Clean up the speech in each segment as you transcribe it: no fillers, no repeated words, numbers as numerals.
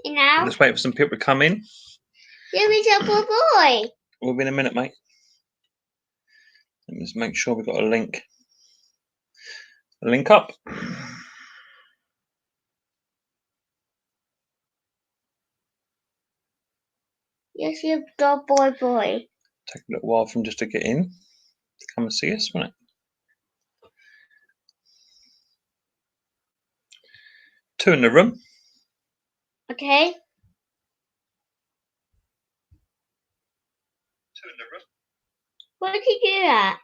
You know? Let's wait for some people to come in. Here is a boy. We'll be in a minute, mate. Let me just make sure we've got a link. A link up. Yes, you dog boy. Take a little while for them just to get in. Come and see us, won't it? 2 in the room. Okay. 2 in the room. What did you do that?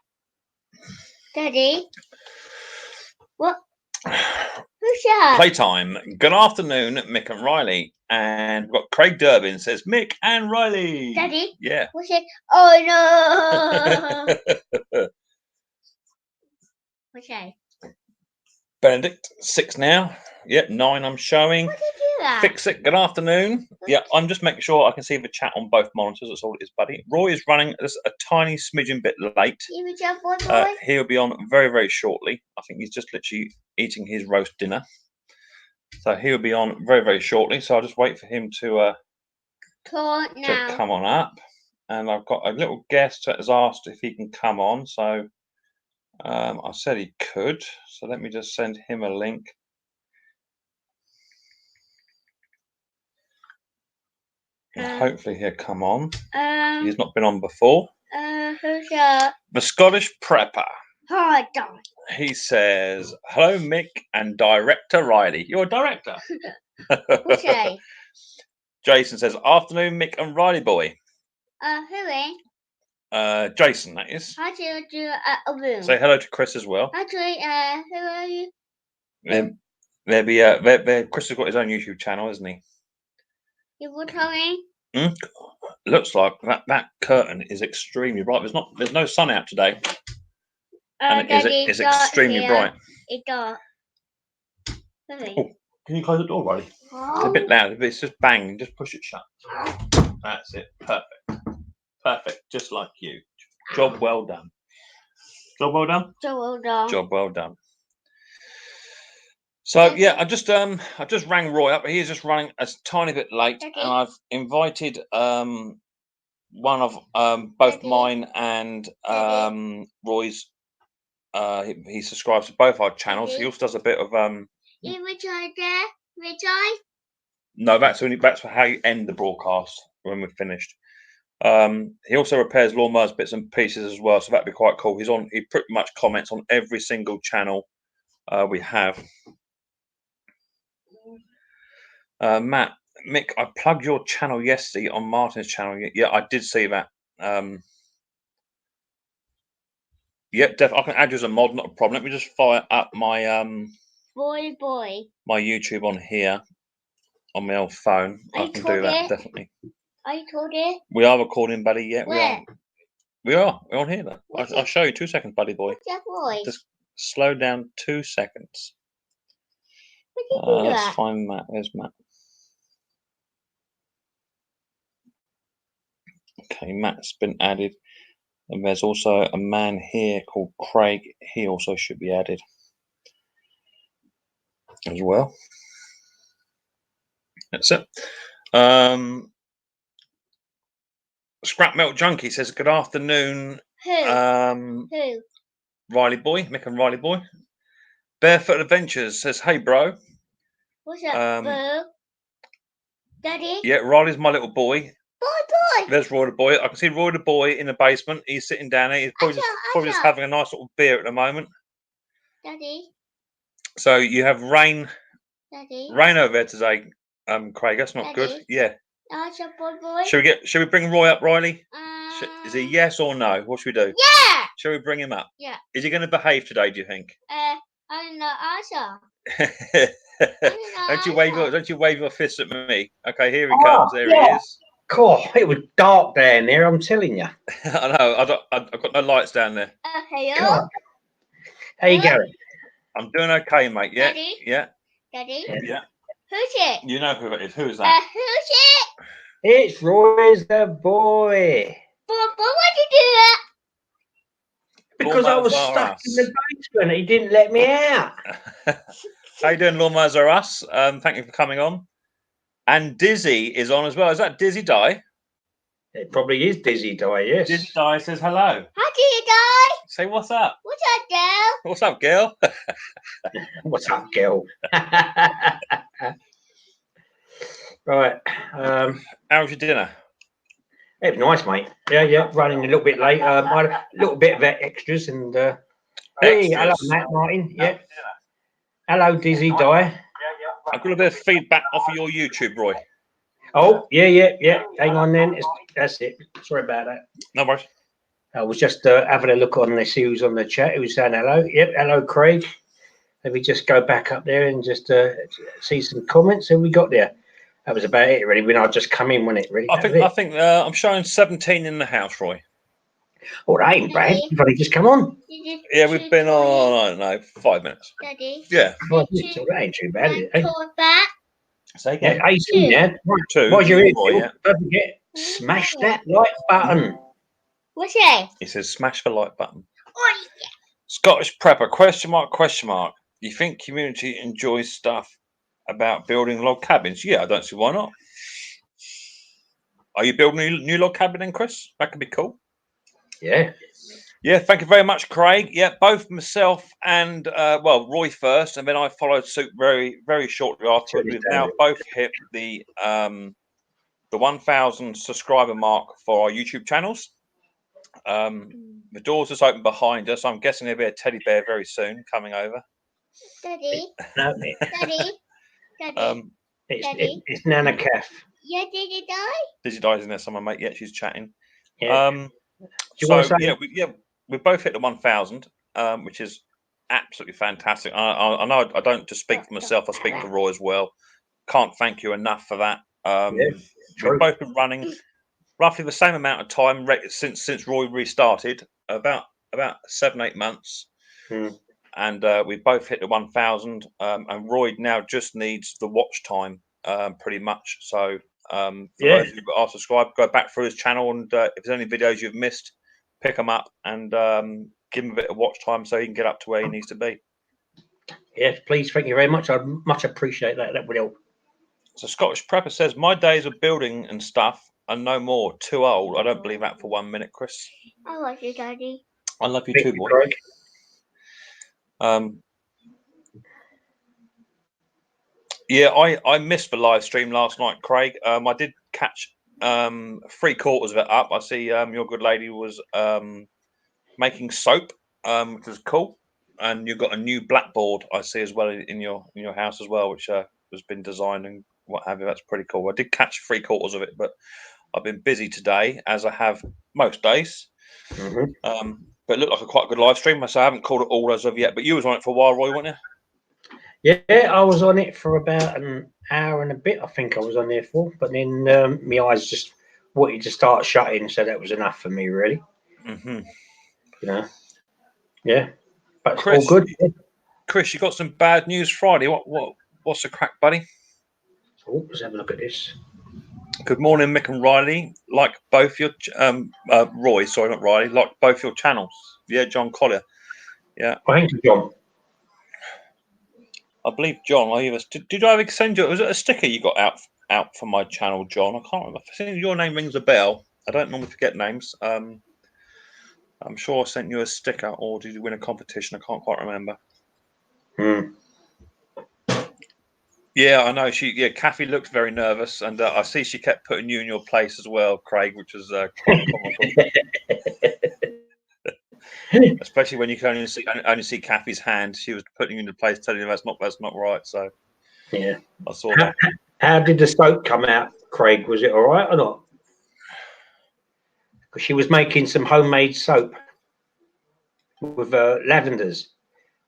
Daddy? What? Who's that? Playtime. Good afternoon, Mick and Riley. And we've got Craig Durbin says, Mick and Riley. Daddy? Yeah. What's it? Oh no! Okay. Benedict, 6 now. Yep, 9 I'm showing. What did you do that? Fix it. Good afternoon. Yeah, I'm just making sure I can see the chat on both monitors. That's all it is, buddy. Roy is running just a tiny smidgen bit late. You with your boy? He'll be on very, very shortly. I think he's just literally eating his roast dinner. So he'll be on very, very shortly. So I'll just wait for him to come on up. And I've got a little guest that has asked if he can come on. So I said he could. So let me just send him a link. Hopefully he'll come on. He's not been on before. Who's that? The Scottish Prepper. Hi, Don. He says, hello, Mick and Director Riley. You're a director. Okay. Jason says, afternoon, Mick and Riley boy. Who Jason, that is. How do you do a room? Say hello to Chris as well. Actually, who are you? Chris has got his own YouTube channel, hasn't he? You will tell me? Looks like that curtain is extremely bright. There's no sun out today. And it's extremely bright. It's dark. Oh, can you close the door, Riley? It's a bit loud, but it's just bang. Just push it shut. That's it. Perfect. Perfect. Just like you. Job well done. Job well done? Job well done. Job well done. So yeah, I just rang Roy up. He is just running a tiny bit late, and I've invited one of both mine and Roy's. He subscribes to both our channels. He also does a bit of No, that's for how you end the broadcast when we're finished. He also repairs lawnmowers bits and pieces as well, so that'd be quite cool. He pretty much comments on every single channel we have. Matt, Mick, I plugged your channel yesterday on Martin's channel. Yeah, I did see that. Yep, I can add you as a mod, not a problem. Let me just fire up my my YouTube on here on my old phone. I can do that definitely. Are you recording? We are recording, buddy. Yeah, Where? we are. We're on here though. I'll show you 2 seconds, buddy boy. What's your voice? Just slow down 2 seconds. What did you do Let's that? find Matt. There's Matt. Okay, Matt's been added. And there's also a man here called Craig. He also should be added as well. That's it. Scrap Melt Junkie says, good afternoon. Who? Riley boy, Mick and Riley boy. Barefoot Adventures says, hey bro. What's that, bro? Daddy? Yeah, Riley's my little boy. Boy! There's Roy the boy. I can see Roy the boy in the basement. He's sitting down there. He's probably just having a nice little beer at the moment. Daddy? So you have rain. Daddy? Rain over there today, Craig. That's not Daddy? good. Yeah. That's your boy? Shall we bring Roy up, Riley? Is he yes or no? What should we do? Yeah! Shall we bring him up? Yeah. Is he going to behave today, do you think? I don't know, Asha. Don't you wave your fist at me? Okay, here he comes. There he is. Cool. It was dark down there, I'm telling you. I know. I've got no lights down there. Hello? How you going? I'm doing okay, mate. Yeah. Daddy? Yeah. Daddy? Yeah. Who's it? You know who it is. Who is that? Who's it? It's Roy's the boy. Boy, why'd you do that? Because I was stuck in the basement. He didn't let me out. How you doing, Lawnmowers Are Us? Thank you for coming on. And Dizzy is on as well. Is that Dizzy Di? It probably is Dizzy Di, yes. Dizzy Di says hello. Hi, Dizzy Di. Say what's up. What's up, girl? What's up, girl? What's up, girl? Right. How was your dinner? It was nice, mate. Yeah. Running a little bit late. I had a little bit of extras and. Hey, hello, Matt Martin. Yeah. Hello, Dizzy Di. I've got a bit of feedback off of your YouTube, Roy. Oh, yeah. Hang on then. That's it. Sorry about that. No worries. I was just having a look on the see who's on the chat. Who's saying hello? Yep, hello, Craig. Let me just go back up there and just see some comments. Who we got there? That was about it, really. When I just come in, wasn't it? Really? I think I'm showing 17 in the house, Roy. Oh, that ain't bad. You've only just come on. Yeah, we've been on, I don't know, 5 minutes. Daddy. Yeah. Oh, so that ain't too bad, is it? Say again. Yeah, 18 there. Two. Why's your ear? Yeah. Don't forget, smash that like button. What's that? He says smash the like button. Oh, yeah. Scottish Prepper, question mark, question mark. You think community enjoys stuff about building log cabins? Yeah, I don't see why not. Are you building a new log cabin then, Chris? That could be cool. Yeah. Yeah, thank you very much, Craig. Yeah, both myself and Roy first, and then I followed suit very, very shortly after. We've now both hit the 1,000 subscriber mark for our YouTube channels. The doors just open behind us. I'm guessing there'll be a teddy bear very soon coming over. Daddy. No, Daddy. Daddy. it's Nana Calf. Yeah, Dizzy Di. Dizzy Di's in there somewhere, mate. Yeah, she's chatting. Yeah. We both hit the 1,000, which is absolutely fantastic. I know I don't just speak for myself. I speak for Roy as well. Can't thank you enough for that. We've both been running roughly the same amount of time since Roy restarted, about 7-8 months. And we both hit the 1,000. And Roy now just needs the watch time, pretty much. So for those of you that are subscribed, go back through his channel, and if there's any videos you've missed, pick them up and give him a bit of watch time so he can get up to where he needs to be. Yes, please. Thank you very much. I'd much appreciate that. That would help. So Scottish Prepper says, my days of building and stuff are no more. Too old. I don't believe that for 1 minute, Chris. I love you, Daddy. I love you too, boy. Craig. Yeah, I missed the live stream last night, Craig. I did catch 3/4 of it up. I see your good lady was making soap, which was cool, and you've got a new blackboard I see as well in your house as well, which has been designed and what have you. That's pretty cool. I did catch 3/4 of it, but I've been busy today, as I have most days. But it looked like a quite good live stream. So I haven't called it all as of yet. But you was on it for a while, Roy, weren't you? Yeah, I was on it for about an hour and a bit. I think I was on there for, but then my eyes just wanted to start shutting, so that was enough for me, really. You know, yeah, but Chris, all good. Chris, you got some bad news Friday. What's the crack, buddy? Oh, let's have a look at this. Good morning, Mick and Riley. Like both your Roy, sorry, not Riley. Like both your channels. Yeah, John Collier. Yeah, Thank you, John. I believe John. Did I send you? Was it a sticker you got out for my channel, John? I can't remember. I think your name rings a bell. I don't normally forget names. I'm sure I sent you a sticker, or did you win a competition? I can't quite remember. Yeah, I know. Kathy looked very nervous, and I see she kept putting you in your place as well, Craig, which was quite comical. Especially when you can only see Kathy's hand. She was putting you in the place, telling you that's not right. So yeah, I saw that. How did the soap come out, Craig? Was it all right or not? Because she was making some homemade soap with lavenders,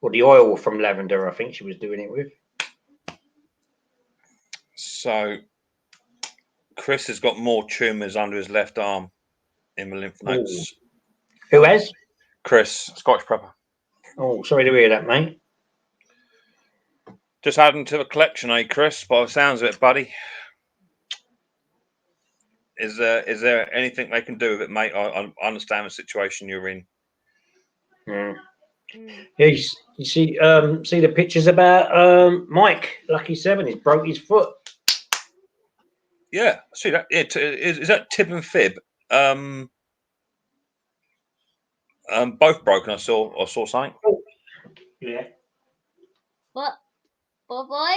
or the oil from lavender. I think she was doing it with. So Chris has got more tumours under his left arm in the lymph nodes. Ooh. Who has? Chris, Scottish Prepper. Oh, sorry to hear that, mate. Just adding to the collection, Chris? By the sounds of it, buddy. Is there anything they can do with it, mate? I understand the situation you're in. Yeah, you see the pictures about Mike, Lucky 7. He's broke his foot. Yeah, see that. Yeah, is that Tib and Fib? Both broken. I saw something. Yeah. What? Boy?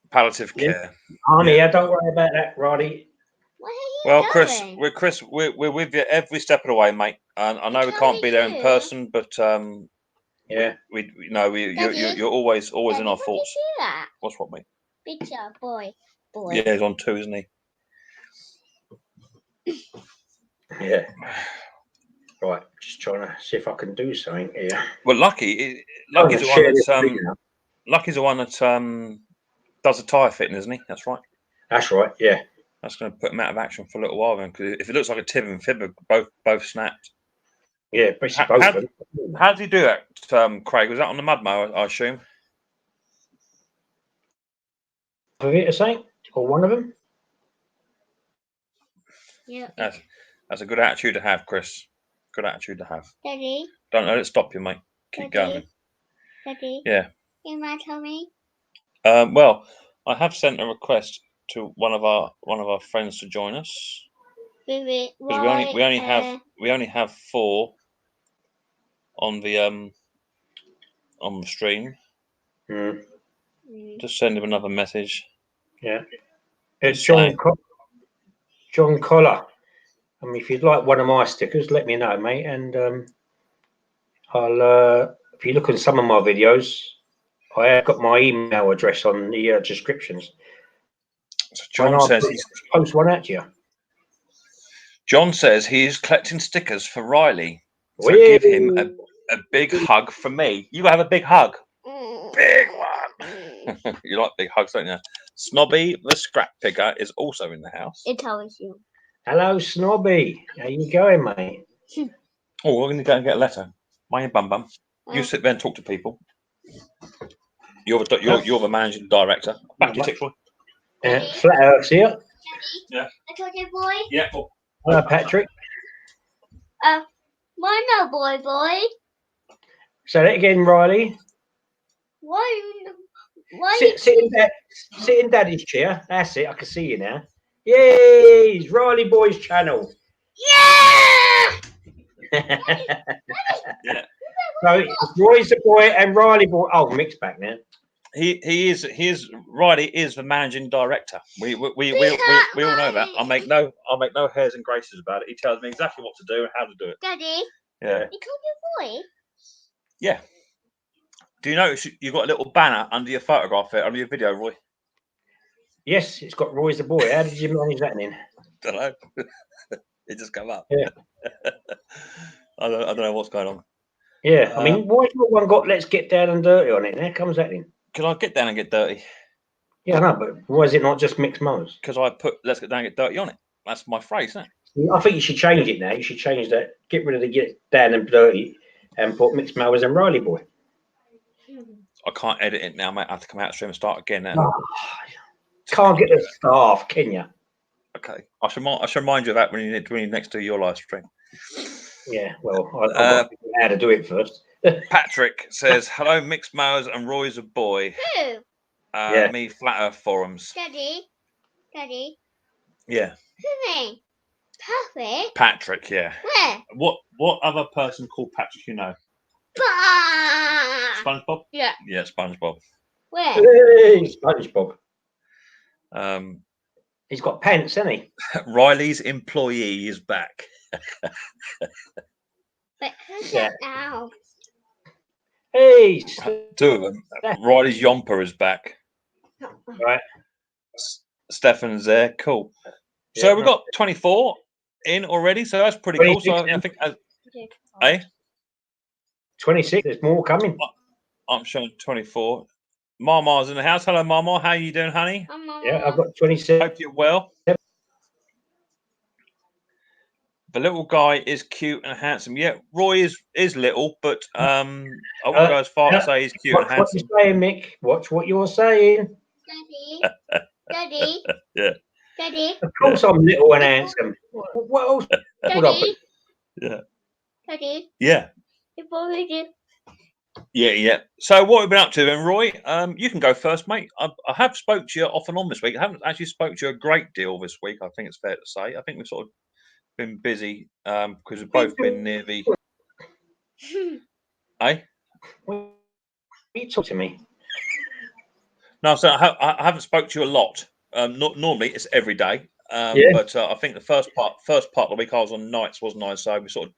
Palliative Yeah. care. Honey, Yeah. don't worry about that, Roddy. Where are you Well, going? Chris, we're with you every step of the way, mate. And I know we can't be there in person, but Yeah. you're always Daddy, in our what did thoughts. you do that? What's what, mate? Picture, boy. Yeah, he's on 2, isn't he? Yeah. Right, just trying to see if I can do something here. Well, Lucky's the one that Lucky's the one that does the tyre fitting, isn't he? That's right. That's right. Yeah. That's going to put him out of action for a little while then, because if it looks like a Tib and Fib are both snapped. Yeah, basically both of them. How did you do that, Craig? Was that on the mud mower, I assume? Of it, I think, or one of them. Yeah. That's a good attitude to have, Chris. Good attitude to have. Daddy. Don't let it stop you, mate. Keep going. Daddy. Yeah. You might tell me. Well, I have sent a request to one of our friends to join us. Because we only have 4 on the stream. Just send him another message. Yeah. It's John Collar. I mean, if you'd like one of my stickers, let me know, mate. And I'll if you look at some of my videos, I have got my email address on the descriptions. So John says he's post one at you. John says he's collecting stickers for Riley. So give him a big hug from me. You have a big hug. Big one. You like big hugs, don't you? Snobby the scrap picker is also in the house. It tells you. Hello, Snobby. How you going, mate? Oh, we're going to go and get a letter. Mind your bum bum. You sit there and talk to people. You're the managing director. Back to you, Roy. Flat Earth's here. Yeah. I told you, boy. Yeah. Hello, Patrick. Why no, boy? Say that again, Riley. Why Sit in Daddy's chair. That's it. I can see you now. Yay! It's Riley Boy's channel. Yeah! Yeah. So it's Roy's the boy and Riley Boy. Oh, Mick's back now. He is Riley is the managing director. We all know that. I'll make no hairs and graces about it. He tells me exactly what to do and how to do it. Daddy. Yeah. You called your boy? Yeah. Do you notice you've got a little banner under your photograph there, under your video, Roy? Yes, it's got Roy's the boy. How did you manage that then? Don't know. It just come up. Yeah. I don't know what's going on. Yeah. I mean, why's your one got "Let's Get Down and Dirty" on it? How comes that in? Can I get down and get dirty? Yeah, I know, but why is it not just Mick's Mowers? Because I put "Let's Get Down and Get Dirty" on it. That's my phrase, isn't it? I think you should change it now. You should change that. Get rid of the "Get Down and Dirty" and put Mick's Mowers and Riley Boy. I can't edit it now, mate. I have to come out of stream and start again now. Oh, can't get the staff, can you? Okay. I should remind you of that when you next do your live stream. Yeah, well, I've got to figure out how to do it first. Patrick says, hello, Mixed Mowers and Roy's a boy. Who? Me, Flat Earth Forums. Daddy. Yeah. Who's me? Patrick? Patrick, yeah. Where? What other person called Patrick you know? SpongeBob? Yeah. Yeah, SpongeBob. Where? Hey, SpongeBob. He's got pants, hasn't he? Riley's employee is back. But who's that now? Hey, 2 of them. Riley's Yomper is back. Right. Stefan's there. Cool. So Yeah, we've got 24 in already, so that's pretty cool. So I think, 26. There's more coming. I'm showing 24. Marmar's in the house. Hello, Marmar. How you doing, honey? Yeah, I've got 27. Hope you're well. The little guy is cute and handsome. Yeah, Roy is little, but I won't go as far as say he's cute and handsome. Watch what you're saying, Mick. Watch what you're saying. Daddy. Yeah. Daddy. Of course I'm little and handsome. What else would I be? Yeah. Daddy. Yeah. Before we do. Yeah. So what have we been up to then, Roy? You can go first, mate. I have spoke to you off and on this week. I haven't actually spoke to you a great deal this week. I think it's fair to say. I think we've sort of been busy because we've both been near the. Eh? You talk to me. No, so I haven't spoke to you a lot. Normally it's every day. Yeah. But I think the first part of the week I was on nights, wasn't I? So we sort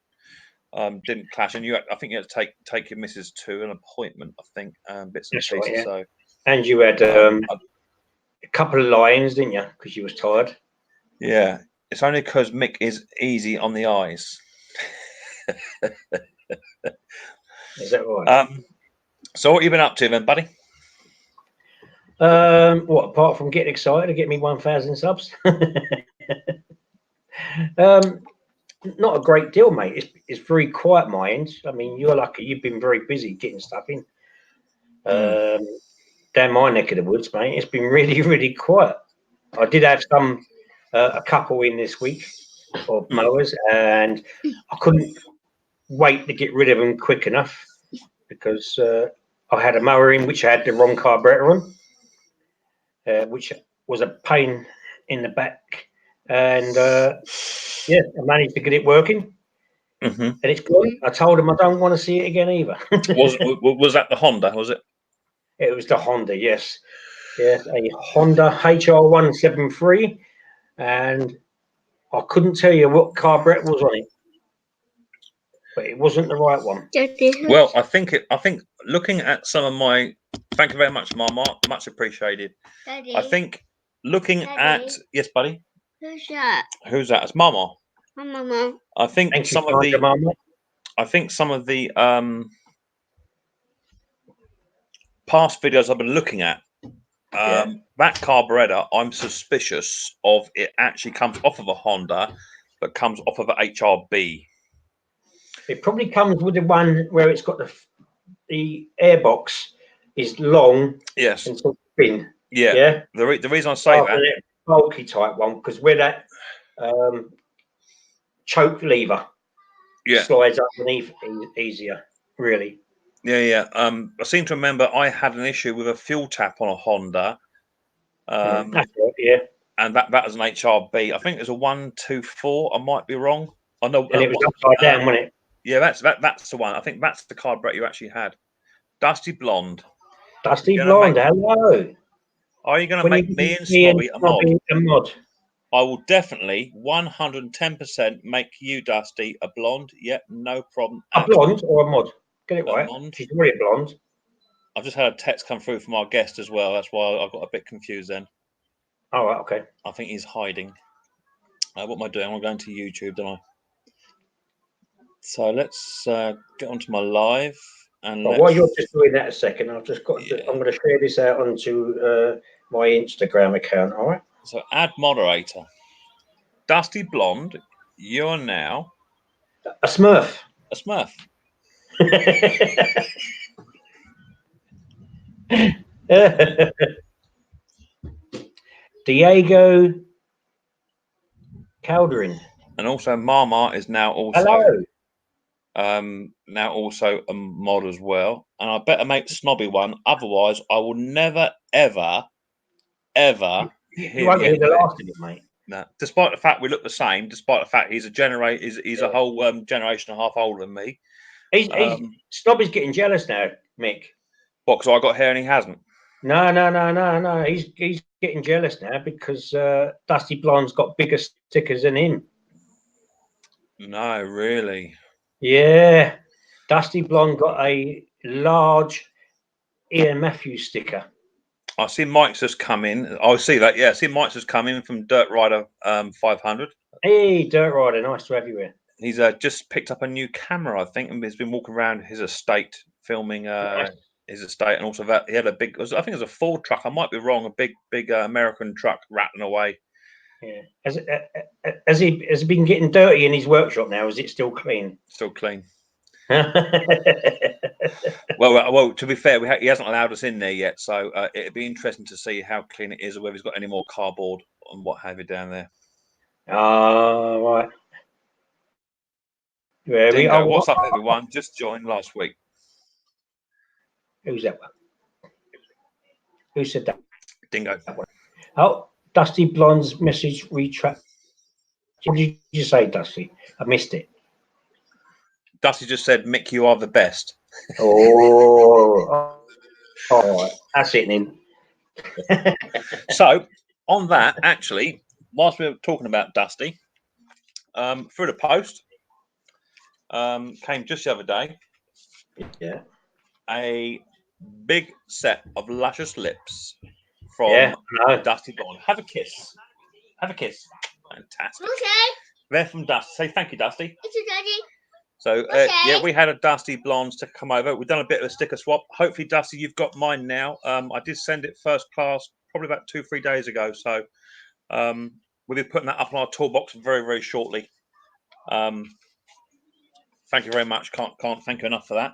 of didn't clash. And I think you had to take your missus to an appointment. I think bits and That's pieces. right, yeah. So And you had a couple of lines, didn't you? Because you was tired. yeah, it's only because Mick is easy on the eyes. Is that right? So what have you been up to then, buddy? What apart from getting excited to get me 1,000 subs? Not a great deal, mate. It's very quiet, my end. I mean, you're lucky. You've been very busy getting stuff in. Down my neck of the woods, mate, it's been really, really quiet. I did have a couple in this week of mowers, and I couldn't wait to get rid of them quick enough because I had a mower in which had the wrong carburetor on, which was a pain in the back. And yeah, I managed to get it working, and it's gone. I told him I don't want to see it again either. was that the Honda? Was it? It was the Honda, yes. Yes, a Honda HR173, and I couldn't tell you what carburetor was on it, but it wasn't the right one. Well, I think looking at some of my, thank you very much, Mama, much appreciated. Daddy. I think looking at yes, buddy. Who's that? Who's that? It's Mama. My mama. I think Thank some you, of the. Mama. I think some of the past videos I've been looking at. That carburetor, I'm suspicious of it actually comes off of a Honda, but comes off of an HRB. It probably comes with the one where it's got the airbox is long, yes, and sort of thin. Yeah. The reason I say that bulky type one, because where that choke lever slides underneath easier, really. Yeah. I seem to remember I had an issue with a fuel tap on a Honda. That's right, yeah. And that was an HRB. I think it was a 124. I might be wrong. I know. And it was upside down, wasn't it? Yeah, that's the one. I think that's the carburetor you actually had. Dusty Blonde. Dusty Blonde, hello. Are you going to make me and Snobby a mod? I will definitely 110% make you, Dusty, a blonde. Yep, no problem. A blonde or a mod? Get it right. She's really a blonde. I've just had a text come through from our guest as well. That's why I got a bit confused then. Oh, right, okay. I think he's hiding. What am I doing? I'm going to YouTube, don't I? So let's get onto my live. And while you're just doing that a second, I've just got. I'm going to share this out onto my Instagram account. All right. So add moderator. Dusty Blonde, you are now a Smurf. A Smurf. Diego Calderin. And also Mama is now also now also a mod as well. And I better make Snobby one, otherwise I will never ever you won't hear the last of it, mate. No. Despite the fact we look the same, despite the fact he's a whole generation and a half older than me. Snobby's getting jealous now, Mick. What, because I got hair and he hasn't? No. He's getting jealous now because Dusty Blonde's got bigger stickers than him. No, really? Yeah. Dusty Blonde got a large Ian Matthews sticker. I see Mike's just come in. I see that. Yeah, I see Mike's just come in from Dirt Rider 500. Hey, Dirt Rider, nice to have you here. He's just picked up a new camera, I think, and he's been walking around his estate filming his estate, and also that he had a big. I think it was a Ford truck. I might be wrong. A big American truck rattling away. Yeah. Has he been getting dirty in his workshop now? Is it still clean? Still clean. well, to be fair, he hasn't allowed us in there yet, so it'd be interesting to see how clean it is, or whether he's got any more cardboard and what have you down there. Right. Dingo, what's up, everyone? Just joined last week. Who's that one? Who said that? Dingo. That one? Oh, Dusty Blonde's message retract. What did you say, Dusty? I missed it. Dusty just said, Mick, you are the best. Oh, all right. That's it then. So, on that, actually, whilst we were talking about Dusty, through the post, came just the other day, Yeah. a big set of luscious lips from Yeah, no. Dusty Blonde. Have a kiss. Have a kiss. Fantastic. Okay. They're from Dusty. Say thank you, Dusty. It's a daddy. So, Okay. yeah, we had a Dusty Blonde to come over. We've done a bit of a sticker swap. Hopefully, Dusty, you've got mine now. I did send it first class probably about 2-3 days ago. So, we'll be putting that up on our toolbox very, very shortly. Thank you very much. Can't thank you enough for that.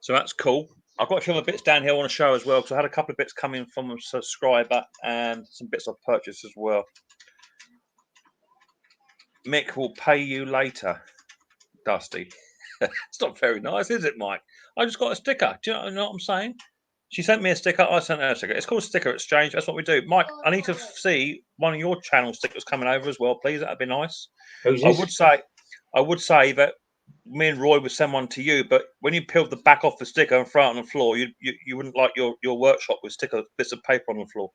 So that's cool. I've got a few other bits down here I want to show as well, because I had a couple of bits coming from a subscriber and some bits I've purchased as well. Mick will pay you later, Dusty. It's not very nice, is it, Mike? I just got a sticker. Do you know what I'm saying? She sent me a sticker. I sent her a sticker. It's called sticker exchange. That's what we do. Mike, I need to see one of your channel stickers coming over as well, please. That'd be nice. Who's this? I would say that me and Roy would send one to you, but when you peeled the back off the sticker and throw it on the floor, you wouldn't like your workshop with sticker bits of paper on the floor.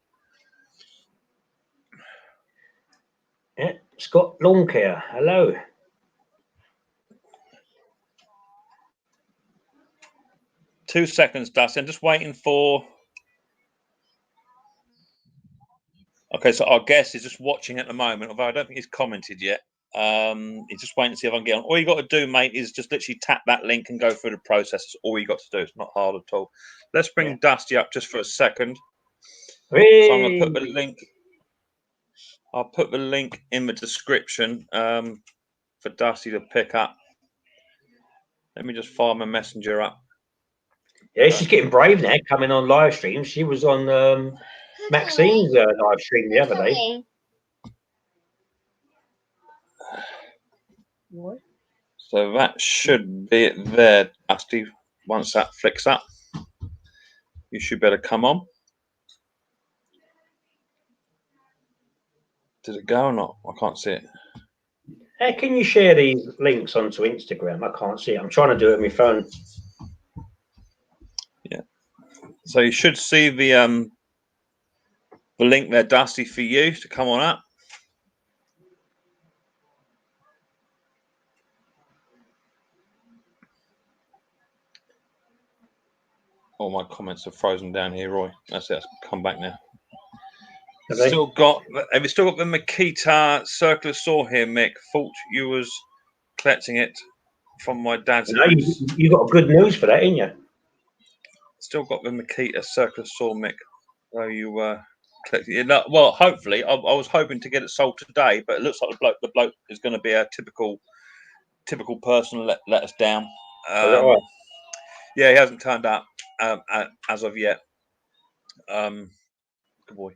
Yeah, Scott Lawn Care. Hello. Two seconds, Dusty. I'm just waiting for. Okay, so our guest is just watching at the moment, although I don't think he's commented yet. He's just waiting to see if I can get on. All you got to do, mate, is just literally tap that link and go through the process. That's all you got to do. It's not hard at all. Let's bring Dusty up just for a second. Hey. So I'm going to put the link. I'll put the link in the description for Dusty to pick up. Let me just fire my messenger up. Yeah, she's getting brave now, coming on live streams. She was on Maxine's live stream the other day. What? So that should be it there, Dusty. Once that flicks up, you should better come on. Did it go or not? I can't see it. Hey, can you share these links onto Instagram? I can't see it. I'm trying to do it on my phone. Yeah. So you should see the link there, Dusty, for you to come on up. All my comments are frozen down here, Roy. That's it. It's come back now. Have you still got the Makita circular saw here, Mick? Thought you was collecting it from my dad's house. You got good news for that, ain't you? Still got the Makita circular saw, Mick. So you collected it. Well, hopefully, I was hoping to get it sold today, but it looks like the bloke is going to be a typical person. Let us down. Right? Yeah, he hasn't turned up as of yet. Good boy.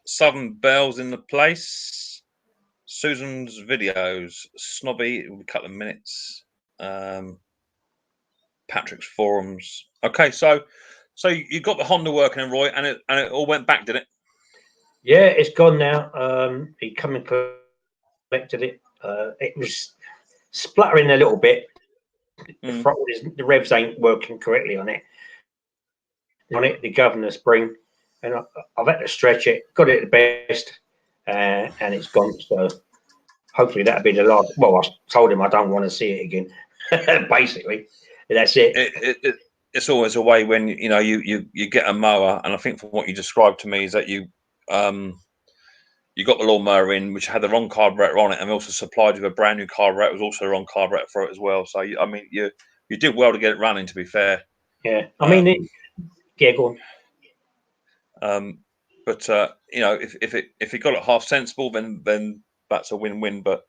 Southern Bells in the place. Susan's videos. Snobby. A couple of minutes. Patrick's forums. Okay, so you got the Honda working, Roy, and it all went back, did it? Yeah, it's gone now. He come and collected it. It was spluttering a little bit. The revs ain't working correctly on it. The governor spring, and I've had to stretch it. Got it at the best, and it's gone. So hopefully that'll be the last. Well, I told him I don't want to see it again. Basically, that's it. It's always a way when you get a mower, and I think from what you described to me is that you got the lawnmower in, which had the wrong carburetor on it, and we also supplied you with a brand new carburetor. It was also the wrong carburetor for it as well. So you did well to get it running. To be fair, yeah. I mean, yeah, go on. But if it got it half sensible, then that's a win-win. But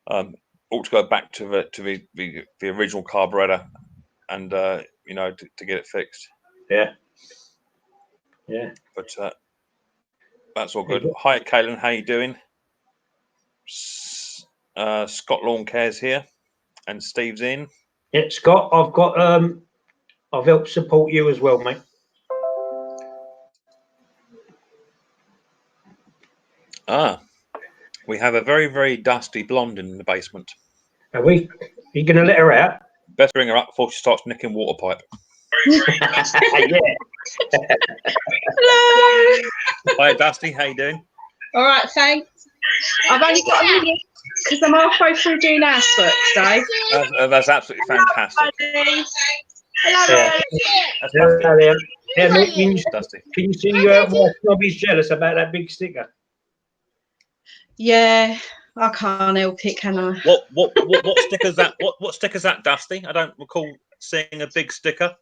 ought to go back to the original carburetor, and to get it fixed. Yeah. But that's all good. Hi, Kaylin. How you doing? Scott Lawn Care's here. And Steve's in. Yeah, Scott, I've helped support you as well, mate. We have a very, very dusty blonde in the basement. Are we? Are you going to let her out? Best bring her up before she starts nicking water pipe. Yeah. Hello. Hi, Dusty. How you doing? All right, thanks. I've only got a minute because I'm halfway through doing housework today. That's absolutely fantastic. Hello, Yeah. That's Dusty. Yeah, Mick, Dusty. can you see why Snobby's jealous about that big sticker? Yeah, I can't help it, can I? What sticker's that? What sticker's that, Dusty? I don't recall seeing a big sticker.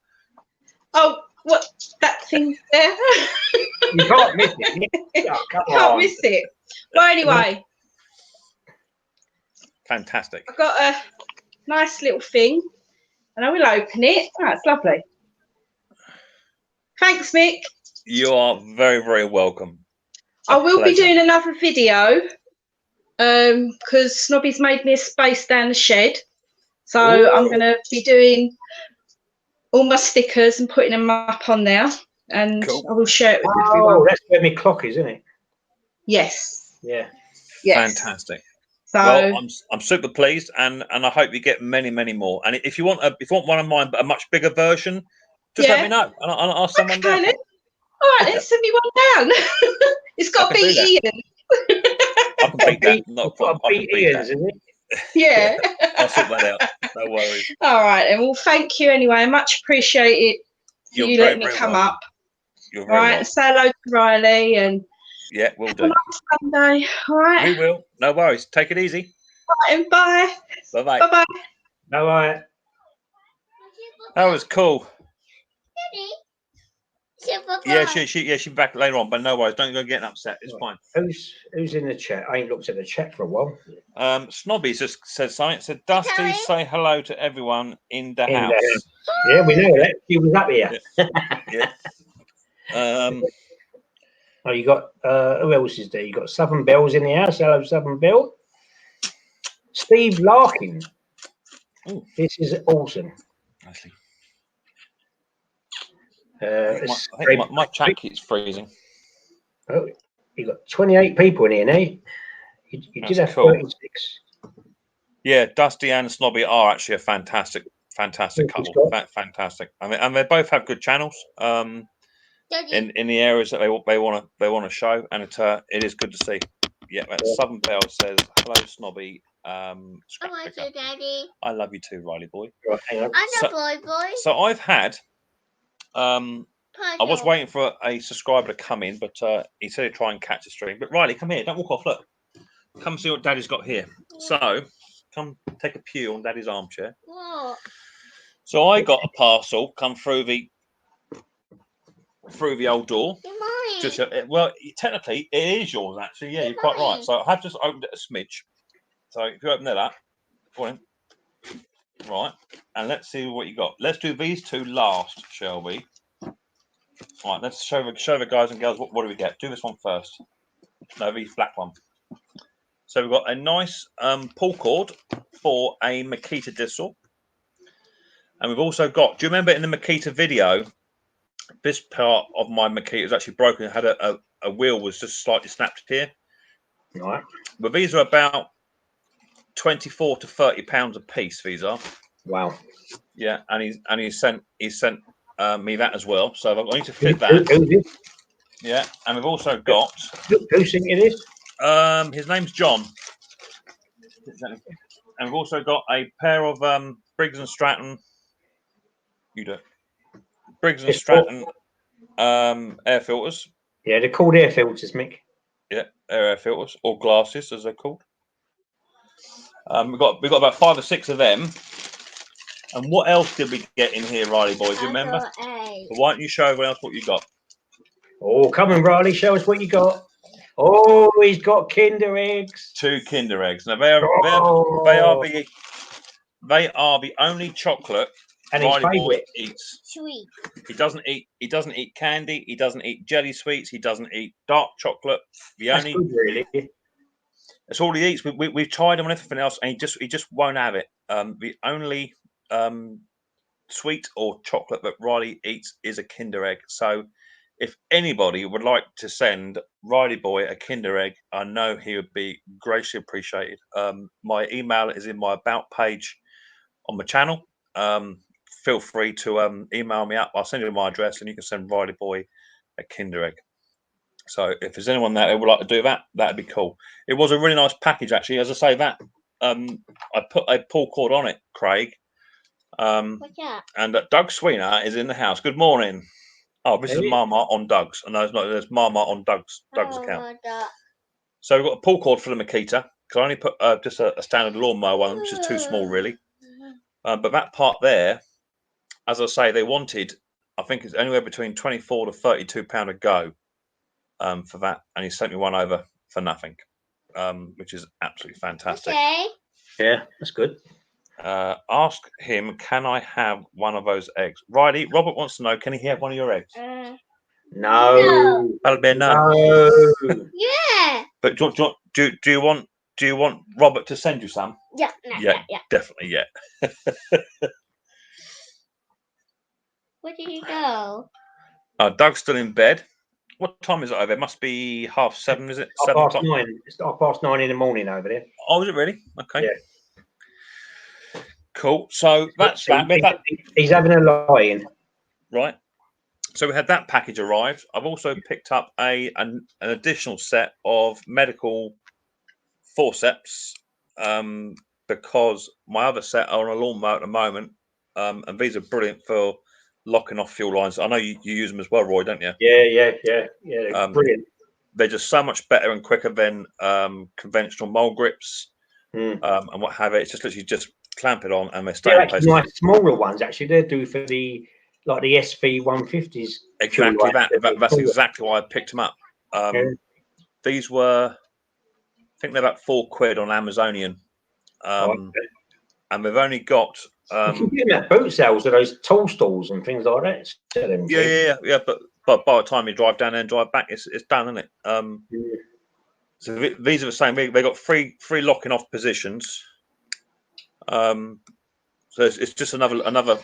Oh, what that thing there? You can't miss it. Oh, come Can't on. miss it. Well, anyway, Fantastic. I've got a nice little thing, and I will open it. Oh, it's lovely. Thanks, Mick. You are very, very welcome. I will be doing another video because Snobby's made me a space down the shed. So I'm going to be doing all my stickers and putting them up on there. And Cool. I will share it with Oh, everyone. that's where my clock is, isn't it? Yes. Yeah. Yes. Fantastic. So, well, I'm super pleased, and I hope you get many, many more. And if you want one of mine, but a much bigger version, just let me know, and I'll send one down. All right, then send me one down. It's got to be Ian. I can beat that. Not a problem. I can beat that. Isn't it? Yeah. I'll sort that out. No worries. All right, and well, thank you anyway. I much appreciate it. You letting me come up. You're very welcome. And say hello to Riley and. Yeah, we'll do. Have a nice Sunday. All right. We will. No worries. Take it easy. All right, and bye. Bye bye. Bye bye. Bye bye. That was cool. Yeah, she's back later on, but no worries. Don't go getting upset. It's fine. Who's in the chat? I ain't looked at the chat for a while. Snobby just said something. It said, Dusty, say hello to everyone in the house. Yeah, we know that. She was up here. Yeah. Oh, you got who else is there? You got Southern Bell's in the house. Hello, Southern Bell. Steve Larkin. Ooh. This is awesome. Nicely. I think my chat keeps freezing. Oh, you got 28 people in here now. You did have cool. 36. Yeah, Dusty and Snobby are actually a fantastic couple. Fantastic. I mean, and they both have good channels. In the areas that they want to show, and it is good to see. Yeah, Southern Bell says hello, Snobby. I love you, Daddy. I love you too, Riley boy. Right, hang on. Boy. So I've had I was waiting for a subscriber to come in, but he said he'd try and catch a stream. But Riley, come here, don't walk off. Look, come see what Daddy's got here. So come take a pew on Daddy's armchair. What? So I got a parcel come through the old door. Just well, technically it is yours actually. Yeah, you're quite right. So I have just opened it a smidge. So if you open that up, right, and let's see what you got. Let's do these two last, shall we? All right, let's show the guys and girls what do we get. Do this one first. No, the black one. So we've got a nice pull cord for a Makita Diesel, and we've also got. Do you remember in the Makita video? This part of my Makita was actually broken. It had a wheel was just slightly snapped here. Right. But these are about 24 to 30 pounds a piece. These are. Wow. Yeah, and he sent me that as well. So I need to fit that. Yeah, and we've also got. Who sent you this? His name's John. And we've also got a pair of Briggs and Stratton. You do it. Briggs and Stratton air filters. Yeah, they're called air filters, Mick. Yeah, air filters or glasses as they're called. We've got about 5 or 6 of them. And what else did we get in here, Riley boy? Do you remember? But why don't you show everyone else what you got? Oh, come on, Riley, show us what you got. Oh, he's got Kinder eggs. 2 Kinder eggs. Now they are the only chocolate and his Riley boy favourite eats. Sweet. He doesn't eat candy. He doesn't eat jelly sweets. He doesn't eat dark chocolate. That's good, really. That's all he eats. We've tried him on everything else, and he just won't have it. The only sweet or chocolate that Riley eats is a Kinder Egg. So if anybody would like to send Riley Boy a Kinder Egg, I know he would be greatly appreciated. My email is in my About page on my channel. Feel free to email me up. I'll send you my address and you can send Riley Boy a Kinder Egg. So if there's anyone that would like to do that, that'd be cool. It was a really nice package, actually. As I say, that I put a pull cord on it, Craig. What's that? And Doug Sweener is in the house. Good morning. Oh, this is Marmot on Doug's. No, it's not. There's Marmot on Doug's account. So we've got a pull cord for the Makita. Because I only put just a standard lawnmower one, which is too small, really. But that part there, as I say, they wanted, I think it's anywhere between £24 to £32 a go for that. And he sent me one over for nothing, which is absolutely fantastic. Okay. Yeah, that's good. Ask him, can I have one of those eggs? Riley, Robert wants to know, can he have one of your eggs? No. That'll be a no. No. Yeah. But do you want Robert to send you some? Yeah. Yeah, definitely. Yeah. Where did you go? Doug's still in bed. What time is it over there? It must be 7:30, is it? 7 o'clock. 9. It's 9:30 in the morning over there. Oh, is it really? Okay. Yeah. Cool. So that's that. He's having a lie-in. Right. So we had that package arrived. I've also picked up an additional set of medical forceps because my other set are on a lawnmower at the moment, and these are brilliant for locking off fuel lines. I know you use them as well, Roy, don't you? Yeah. They're brilliant. They're just so much better and quicker than conventional mole grips and what have it. It's just literally just clamp it on and they stay in place. Nice smaller ones, actually. They're due for the SV 150s. Exactly that. That's exactly why I picked them up. These were, I think they're about £4 on Amazonian. And they've only got you can get them at boot sales at those toll stalls and things like that. Yeah. But by the time you drive down there and drive back, it's done, isn't it? So these are the same. They got three locking off positions. So it's just another.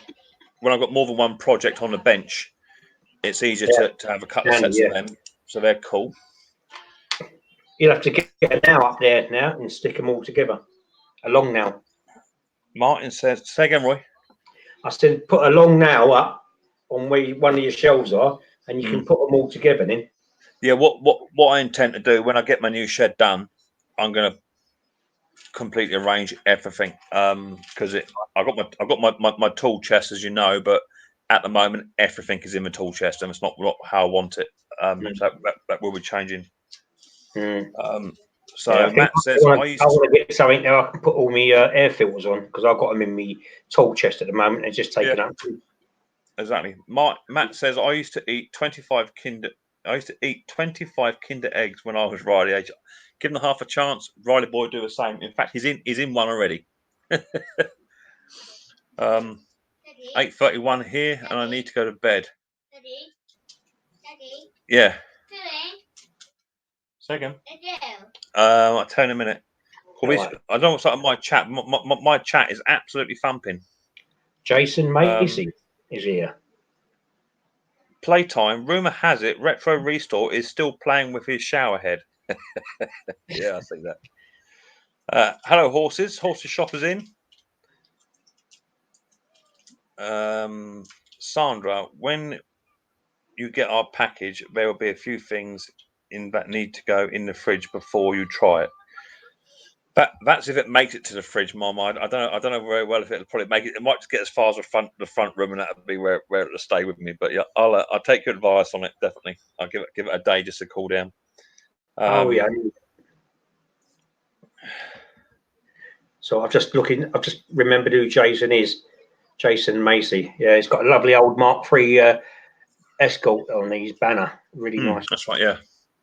When I've got more than one project on the bench, it's easier to have a couple of sets of them. So they're cool. You'll have to get a nail up there now and stick them all together. A long nail. Martin says, say again, Roy. I said, put a long nail up on where one of your shelves are, and you can put them all together then. Yeah, what I intend to do when I get my new shed done, I'm going to completely arrange everything because I got my tool chest, as you know, but at the moment everything is in the tool chest and it's not how I want it. So that will be changing. So yeah, Matt says I want to get something there I can put all my air filters on because I've got them in my tool chest at the moment and just taken up. Exactly. Matt says I used to eat 25 Kinder eggs when I was Riley age. Give them half a chance. Riley boy do the same. In fact, he's in one already. 8:31 here, and I need to go to bed. Daddy. Yeah. Daddy. Second. I'll tell you in a minute. I don't know what's up on my chat. My chat is absolutely thumping. Jason Macy is here. Playtime. Rumor has it Retro Restore is still playing with his shower head. Yeah, I see that. Hello, horses. Horses shoppers in. Sandra, when you get our package, there will be a few things in that need to go in the fridge before you try it. That's if it makes it to the fridge, Mum. I don't know very well if it'll probably make it. It might just get as far as the front room, and that'll be where it'll stay with me. But yeah, I'll take your advice on it. Definitely, I'll give it a day just to cool down. Yeah. So I've just remembered who Jason is. Jason Macy. Yeah, he's got a lovely old Mark III Escort on his banner. Really nice. That's right. Yeah.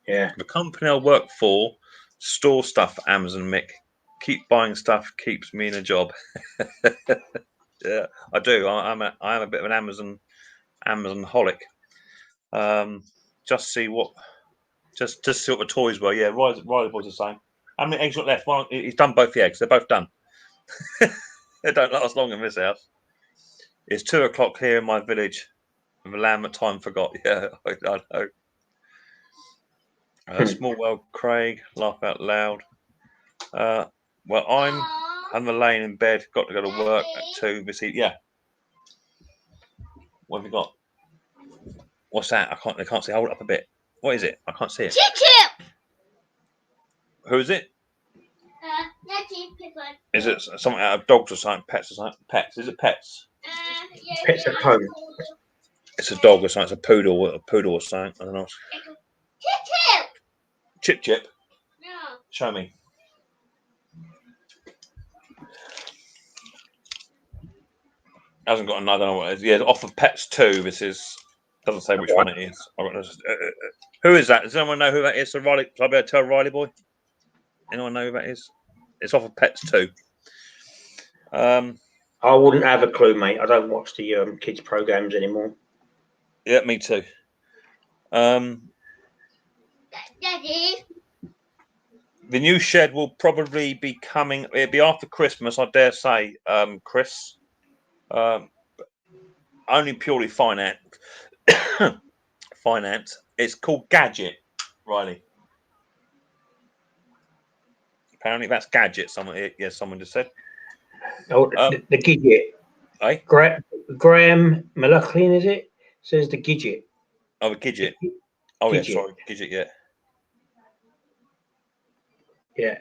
Yeah. The company I work for store stuff for Amazon, Mick. Keep buying stuff keeps me in a job. Yeah, I do. I am a bit of an Amazon holic. Just see what the toys were. Yeah, Riley was the same. How many eggs got left? Well, he's done both the eggs. They're both done. They don't last long in this house. It's 2 o'clock here in my village. The lamb at time forgot. Yeah, I know. Small world, Craig. Laugh out loud. Well, I'm laying in bed. Got to go to work at 2. Yeah. What have you got? What's that? I can't see. Hold it up a bit. What is it? I can't see it. Chip. Who is it? That's Is it something out of dogs or something? Pets or something? Pets? Is it pets? Pets at home. It's a dog or something. It's a poodle or something. I don't know. Chip. Chip. No. Show me. Hasn't got another. I don't know what it is. Yeah, off of Pets 2. This is. Doesn't say which one it is. Who is that? Does anyone know who that is? So Riley, shall I be able to tell Riley boy? Anyone know who that is? It's off of Pets 2. I wouldn't have a clue, mate. I don't watch the kids programs anymore. Yeah, me too. Daddy. The new shed will probably be coming. It'll be after Christmas, I dare say, Chris. Only purely finance. Finance. It's called Gadget, Riley. Apparently, that's Gadget. Someone just said. Oh, the Gidget. Eh? Graham McLaughlin, is it? Says the Gidget. Oh, the Gidget. Oh, Gidget. yeah, sorry. Gidget, yeah. Yeah.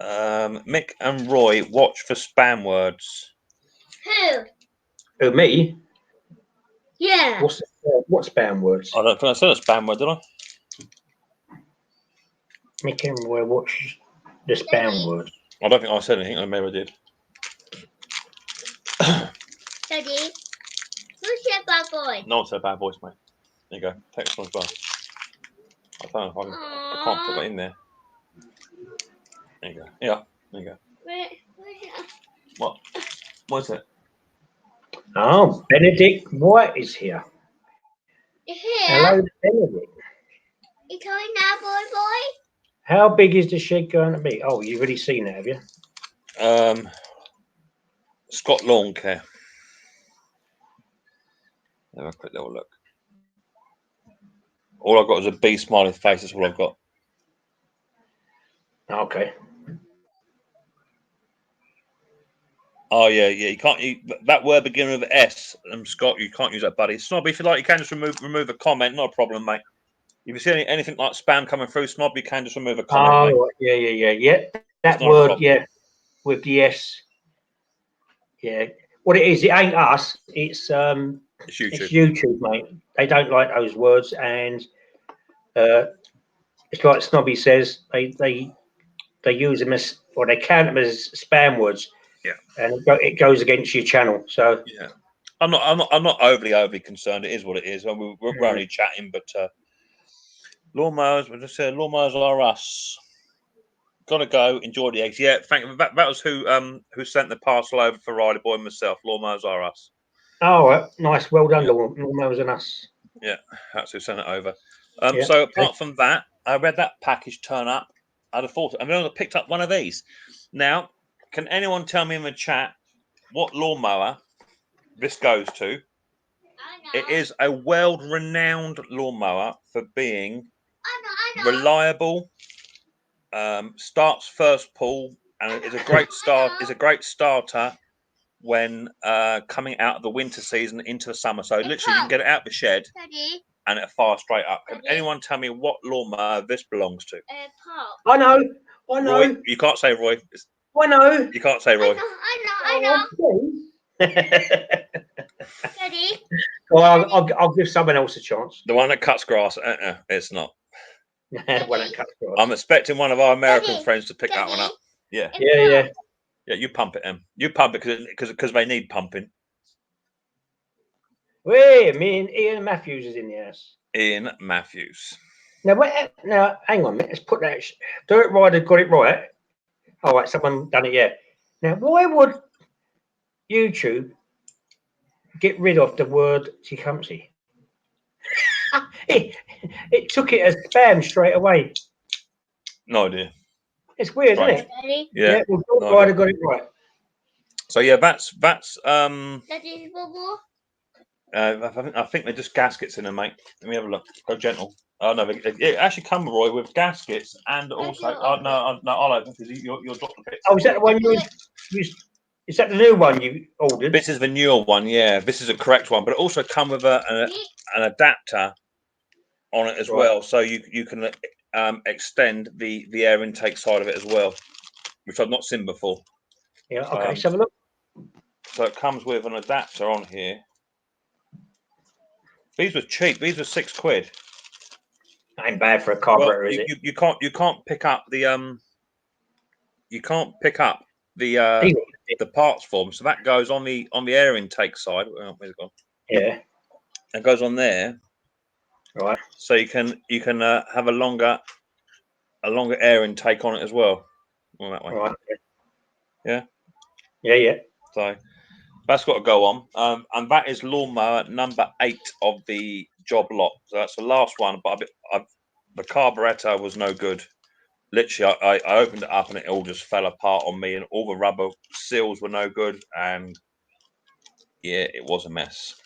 Mick and Roy watch for spam words. Who? Oh, me? Yeah. What's spam words? I don't think I said a spam word, did I? Mick and Roy watch the spam words. I don't think I said anything. I maybe I did. Daddy. Who's your bad boy? No one said bad boys, mate. There you go. Take this one as well. I don't know if I can't put that in there. There you go. Yeah. There you go. What? What is it? Oh, Benedict White is here. Here. Hello, Benedict. You coming now, boy? How big is the shed going to be? Oh, you've already seen it, have you? Scott Lawn Care. Have a quick little look. All I've got is a bee smiling face. That's all I've got. Okay. Oh yeah. You can't. That word beginning with S. Scott, you can't use that, buddy. Snob, if you like, you can just remove a comment. Not a problem, mate. If you see anything like spam coming through, Snob, you can just remove a comment. Oh, yeah. That word, yeah, with the S. Yeah. What it is, it ain't us. It's YouTube. It's YouTube, mate. They don't like those words, and it's like Snobby says, they use them as, or they count them as spam words. Yeah. And it goes against your channel. So yeah, I'm not overly concerned. It is what it is. We're only chatting, but lawnmowers. We just said lawnmowers are us. Gotta go. Enjoy the eggs. Yeah, thank you. That was who sent the parcel over for Riley Boy and myself. Lawnmowers are us. Oh, nice. Well done, Lawnmowers and us. Yeah, that's who sent it over. Yeah, so apart from that, I read that package turn up. I'd have thought, I've only picked up one of these. Now, can anyone tell me in the chat what lawnmower this goes to? It is a world-renowned lawnmower for being reliable. Starts first pull, and is a great start. Is a great starter when coming out of the winter season into the summer. So literally, you can get it out the shed, and it'll fire straight up. Can anyone tell me what lawnmower this belongs to? I know. Roy, you can't say Roy. I know. You can't say Roy. I know. Well, I'll give someone else a chance. The one that cuts grass. It's not. One that cuts grass. I'm expecting one of our American friends to pick that one up. Yeah. Yeah. Yeah, you pump it, Em. You pump it because they need pumping. Wait, me and Ian Matthews is in the house. Ian Matthews. Now, hang on a minute. Let's put that. Dirt Rider got it right. All right, someone done it, yeah. Now, why would YouTube get rid of the word tecumseh? it took it as spam straight away. No idea. It's weird, isn't it? Daddy, Yeah. Well, Dog Rider got it right. So yeah, that's Daddy, Bobo. I think they're just gaskets in them, mate. Let me have a look. Go gentle. Oh no, it actually come, Roy, with gaskets and also. Oh no, I'll open because you're dropping the bits. Oh, is that the one you? Is that the new one you ordered? This is the newer one. Yeah, this is a correct one, but it also come with an adapter on it as well, so you can extend the air intake side of it as well, which I've not seen before. Yeah. Okay. Let's have a look. So it comes with an adapter on here. These were cheap. These were £6. Ain't bad for a carburetor, is it? You can't pick up the the parts form. So that goes on the air intake side. Where's it gone? Yeah. It goes on there. Right. So you can have a longer air intake on it as well. On that way. Right. Yeah. Yeah. So that's got to go on. And that is lawnmower number 8 of the job lot. So that's the last one. But the carburetor was no good. Literally, I opened it up and it all just fell apart on me, and all the rubber seals were no good, and yeah, it was a mess.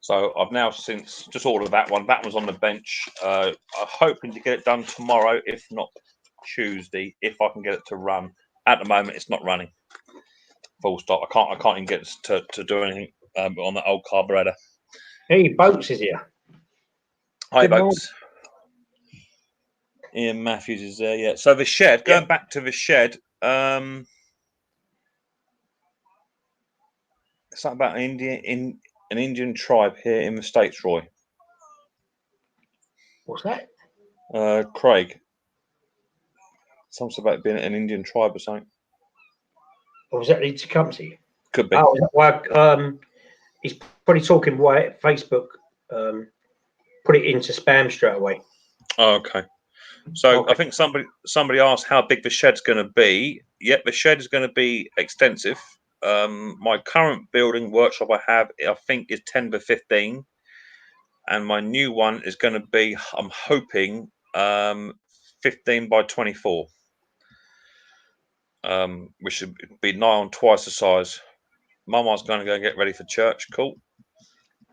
So I've now since just ordered that one. That one's on the bench. I'm hoping to get it done tomorrow, if not Tuesday, if I can get it to run. At the moment, it's not running. Full stop. I can't even get it to do anything on that old carburetor. Hey, Boats is here. Hi, Boats. Ian Matthews is there. Yeah. So the shed. Going back to the shed. Something about an Indian tribe here in the States, Roy. What's that? Craig. Something about being an Indian tribe or something. Or was that the Tecumseh? Could be. Oh, well, he's probably talking why Facebook put it into spam straight away. Oh, okay. So I think somebody asked how big the shed's going to be. Yep, the shed is going to be extensive. My current building workshop I think is 10 by 15, and my new one is going to be, I'm hoping, 15 by 24, which should be nigh on twice the size. Mama's going to go get ready for church. Cool.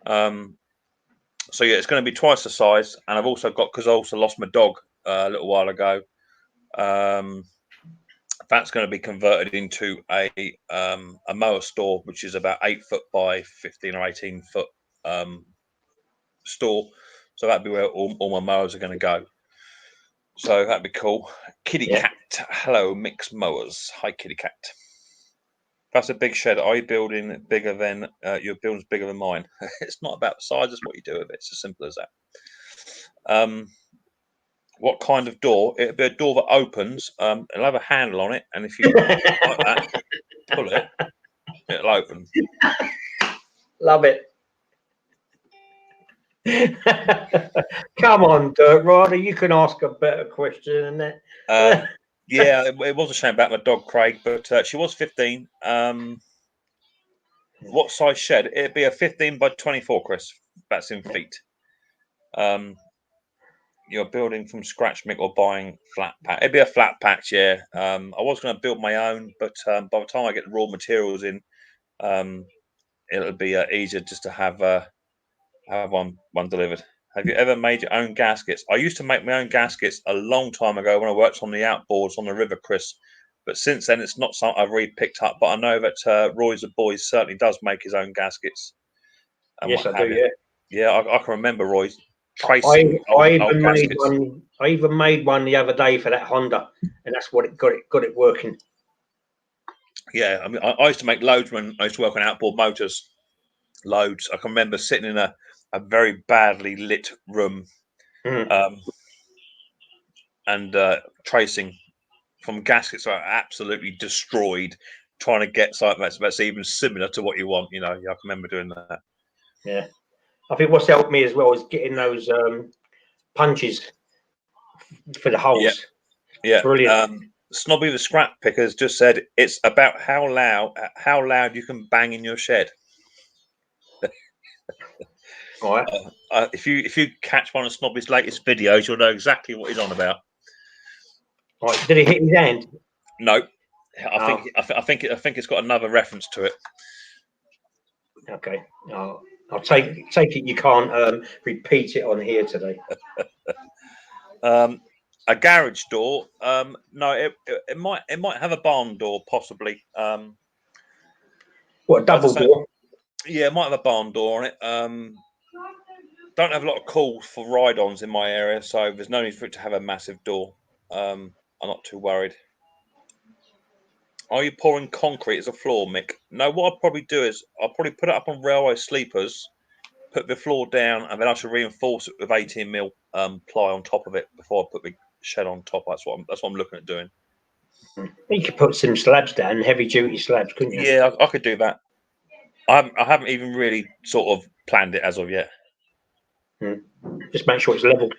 So yeah, it's going to be twice the size, and I've also got, because I also lost my dog a little while ago. That's going to be converted into a mower store, which is about 8 foot by 15 or 18 foot store. So that'd be where all my mowers are going to go. So that'd be cool. Kitty Cat, hello, Mixed Mowers. Hi, Kitty Cat. That's a big shed. Are you building bigger than your building's bigger than mine? It's not about the size; it's what you do with it. It's as simple as that. What kind of door? It'll be a door that opens. It'll have a handle on it, and if you like that, pull it, it'll open. Love it. Come on, Dirt Rider, you can ask a better question than that. Yeah, it was a shame about my dog Craig, but she was 15. What size shed? It'd be a 15 by 24, Chris. That's in feet. You're building from scratch, Mick, or buying flat pack? It'd be a flat patch, yeah. I was going to build my own, but by the time I get the raw materials in, it'll be easier just to have one delivered. Have you ever made your own gaskets? I used to make my own gaskets a long time ago when I worked on the outboards on the river, Chris. But since then, it's not something I've really picked up. But I know that Roy's the Boys certainly does make his own gaskets. And yes, I do. Yeah. Yeah, I can remember Roy tracing old gaskets. I even made one the other day for that Honda, and that's what got it working. Yeah, I mean, I used to make loads when I used to work on outboard motors. Loads. I can remember sitting in a very badly lit room, and tracing from gaskets that are absolutely destroyed, trying to get something that's even similar to what you want. I can remember doing that. Yeah, I think what's helped me as well is getting those punches for the holes. Yeah, brilliant. Snobby the Scrap Pickers just said it's about how loud you can bang in your shed. All right. If you catch one of Snobby's latest videos, you'll know exactly what he's on about. Right, did he hit his hand? No, I think it's got another reference to it. Okay, I'll take it. You can't repeat it on here today. A garage door. No, it might have a barn door possibly. What, a double door? Yeah, it might have a barn door on it. Don't have a lot of calls for ride-ons in my area, so there's no need for it to have a massive door. I'm not too worried. Are you pouring concrete as a floor, Mick? No, what I'll probably do is I'll probably put it up on railway sleepers, put the floor down, and then I should reinforce it with 18mm ply on top of it before I put the shed on top. That's what I'm looking at doing. You could put some slabs down, heavy-duty slabs, couldn't you? Yeah, I could do that. I haven't even really sort of planned it as of yet. Just make sure it's level.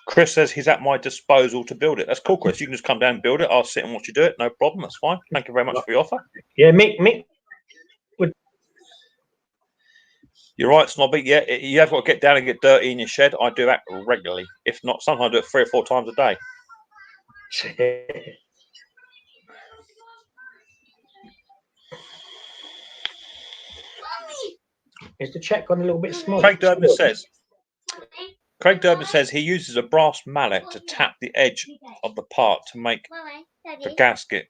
Chris says he's at my disposal to build it. That's cool, Chris. You can just come down and build it. I'll sit and watch you do it. No problem. That's fine. Thank you very much for your offer. Yeah, Mick. You're right, Snobby. Yeah, you have got to get down and get dirty in your shed. I do that regularly. If not, sometimes I do it 3 or 4 times a day. Is the check gone a little bit small? Craig Durbin says he uses a brass mallet to tap the edge of the part to make the gasket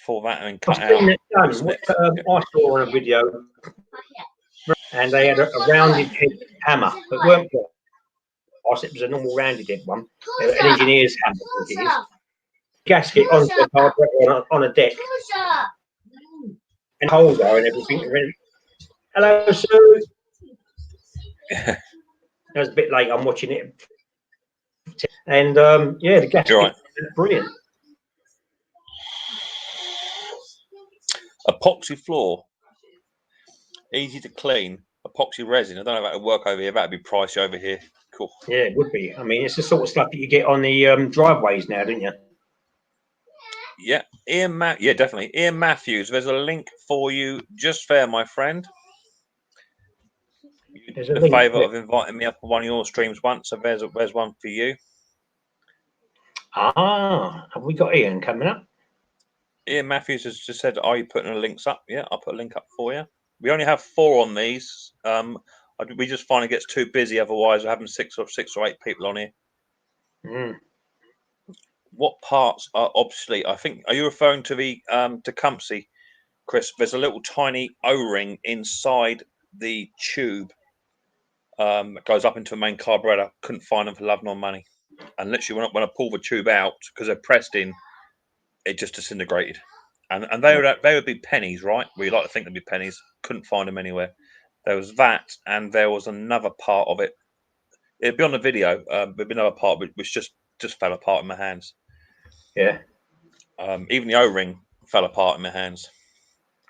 for that and cut out. I saw on a video, and they had a rounded head hammer, but weren't brass. It was a normal rounded head one, an engineer's hammer. It is. Gasket on a deck, and holes are and everything. Hello, Sue. It was a bit late. I'm watching it, and yeah, the gasket right. Brilliant. Epoxy floor, easy to clean. Epoxy resin. I don't know if that would work over here. That'd be pricey over here. Cool. Yeah, it would be. I mean, it's the sort of stuff that you get on the driveways now, don't you? Yeah, yeah, definitely. Ian Matthews. There's a link for you. Just fair, my friend. You did the favour of inviting me up on one of your streams once, so there's one for you. Ah, have we got Ian coming up? Ian Matthews has just said, "Are you putting the links up?" Yeah, I'll put a link up for you. We only have 4 on these. We just find it gets too busy. Otherwise, we're having 6 or 8 people on here. What parts are obsolete? I think. Are you referring to the Tecumseh, Chris? There's a little tiny O-ring inside the tube. That goes up into a main carburetor. Couldn't find them for love nor money. And literally, when I pull the tube out because they're pressed in, it just disintegrated. And they would be pennies, right? We like to think they'd be pennies. Couldn't find them anywhere. There was that, and there was another part of it. It'd be on the video. There'd be another part which just fell apart in my hands. Yeah. Even the O-ring fell apart in my hands.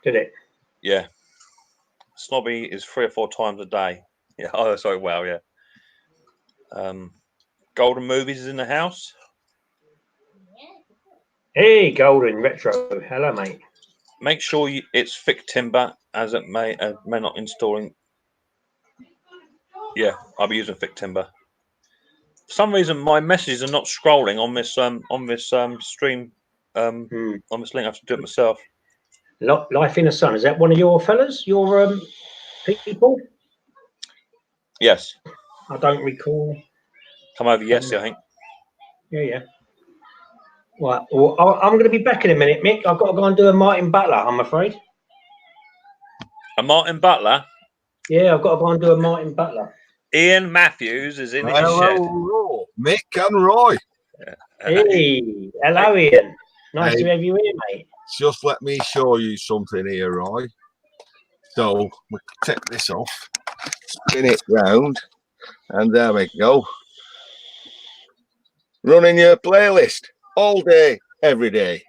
Did it? Yeah. Snobby is 3 or 4 times a day. Yeah. Oh, sorry. Wow. Yeah. Golden Movies is in the house. Hey, Golden Retro. Hello, mate. Make sure it's thick timber, as it may not installing. Yeah, I'll be using thick timber. For some reason, my messages are not scrolling on this stream. On this link, I have to do it myself. Life in the Sun. Is that one of your fellas? Your people? Yes. I don't recall. Come over yesterday, I think. Yeah. Right. Well, I'm going to be back in a minute, Mick. I've got to go and do a Martin Butler, I'm afraid. A Martin Butler? Yeah, I've got to go and do a Martin Butler. Ian Matthews is in his shed. Hello, Mick and Roy. Hey, hello, Ian. Nice to have you here, mate. Just let me show you something here, Roy. So we take this off, spin it round, and there we go. Running your playlist all day, every day.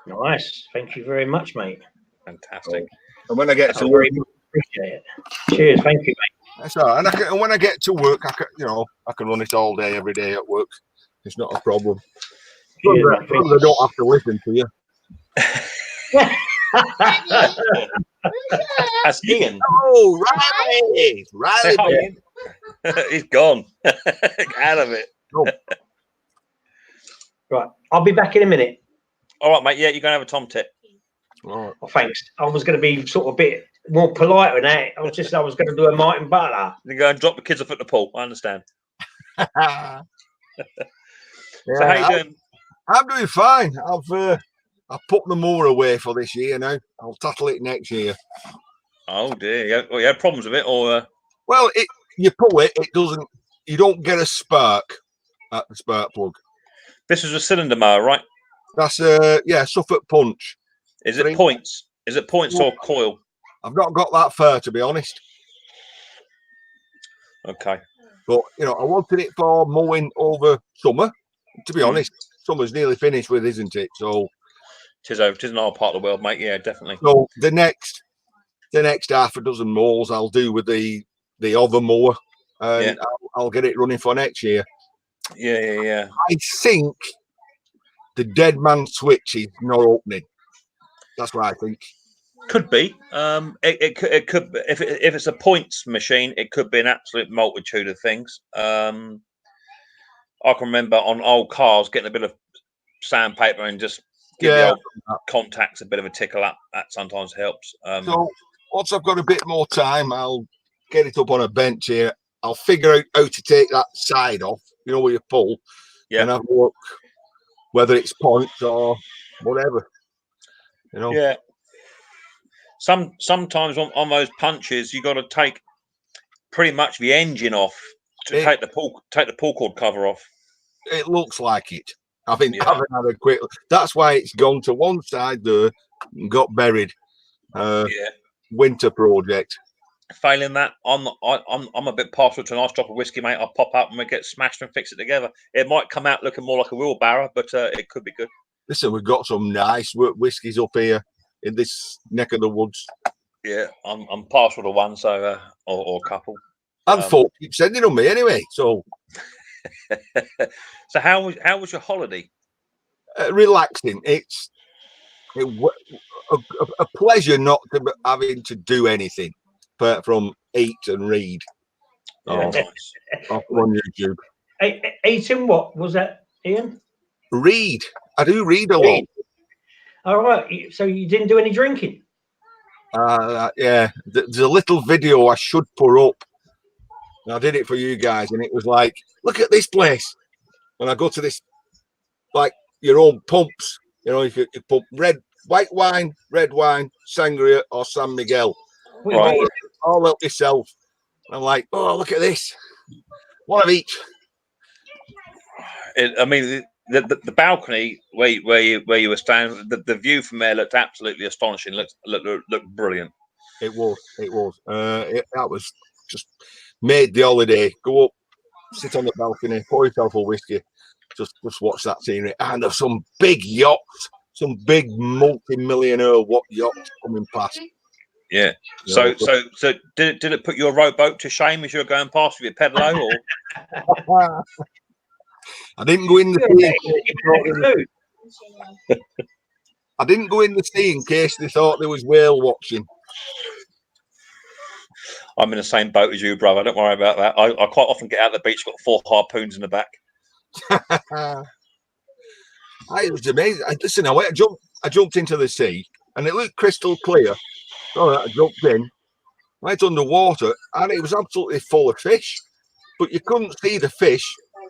Nice. Thank you very much, mate. Fantastic. And when I get to work, appreciate it. Cheers. Thank you, mate. That's all right. And when I get to work, I can run it all day, every day at work. It's not a problem. Cheers, I don't have to listen to you. That's Ian. Oh, Riley. He's gone. Get out of it. Oh. Right, I'll be back in a minute. All right, mate. Yeah, you're going to have a tom tit. Right. Oh, thanks. I was going to be sort of a bit more polite than that. I was going to do a Martin Butler. You go and drop the kids off at the pool. I understand. Yeah, So how you doing? I'm doing fine. I've put the mower away for this year now. I'll tackle it next year. Oh dear. You had problems with it, or? Well, you pull it, it doesn't. You don't get a spark at the spark plug. This is a cylinder mower, right? That's Suffolk Punch. Is it points? Is it points or coil? I've not got that far, to be honest. Okay. But I wanted it for mowing over summer. To be honest, summer's nearly finished with, isn't it? So Tis an old part of the world, mate. Yeah, definitely. So the next half a dozen mows I'll do with the other mower, and I'll get it running for next year. Yeah. I think the dead man switch is not opening. That's what I think. Could be. It could be. If it's a points machine, it could be an absolute multitude of things. I can remember on old cars getting a bit of sandpaper and just give the old contacts a bit of a tickle up. That sometimes helps. So once I've got a bit more time, I'll get it up on a bench here. I'll figure out how to take that side off, where you pull, and have a look whether it's points or whatever. Yeah. Sometimes on those punches, you got to take pretty much the engine off to take the pull cord cover off. It looks like it. I haven't had a quick. That's why it's gone to one side there and got buried. Winter project. Failing that, I'm a bit partial to a nice drop of whiskey, mate. I'll pop up and we get smashed and fix it together. It might come out looking more like a wheelbarrow, but it could be good. Listen, we've got some nice whiskies up here in this neck of the woods. Yeah, I'm partial to one, so or a couple. And folk keep sending them me anyway. So, so how was your holiday? Relaxing. It's a pleasure not to having to do anything apart from eat and read. Nice. On YouTube. Eating what was that, Ian? Read. I do read a lot. All right. So you didn't do any drinking? Yeah. There's a little video I should put up. And I did it for you guys, and it was like, look at this place. When I go to this, like your own pumps, you pump white wine, red wine, sangria, or San Miguel. Right. All help yourself. And I'm like, oh, look at this. One of each. The balcony where you were standing, the view from there looked absolutely astonishing. Looked brilliant. It was. That was just made the holiday. Go up, sit on the balcony, pour yourself a whiskey, just watch that scenery. And there's some big yachts, some big multi-millionaire yachts coming past. Yeah. So did it put your rowboat to shame as you were going past with your pedalo? Or I didn't go in the sea. I didn't go in the sea in case they thought there was whale watching. I'm in the same boat as you, brother. Don't worry about that. I quite often get out of the beach, got 4 harpoons in the back. It was amazing. Listen, I jumped into the sea and it looked crystal clear. So I jumped in, went underwater, and it was absolutely full of fish. But you couldn't see the fish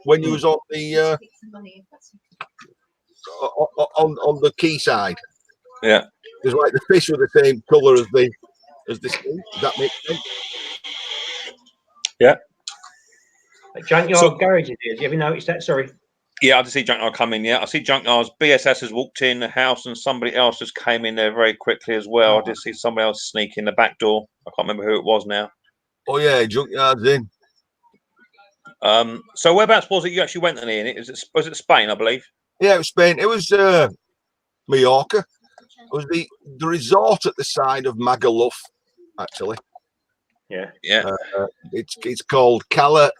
when you was on the on the quayside. Yeah, it was like the fish were the same colour as the sea. Does that make sense? Yeah. Junkyard garage it is. Have you noticed that? Sorry. Yeah, I did see Junkyard come in. Yeah, I see Junkyard's BSS has walked in the house, and somebody else just came in there very quickly as well. I did see somebody else sneak in the back door. I can't remember who it was now. Oh yeah, Junkyard's in. So whereabouts was it you actually went in? Was it Spain, I believe? Yeah, it was Spain. It was Mallorca. It was the resort at the side of Magaluf, actually. Yeah. It's called Calavinista.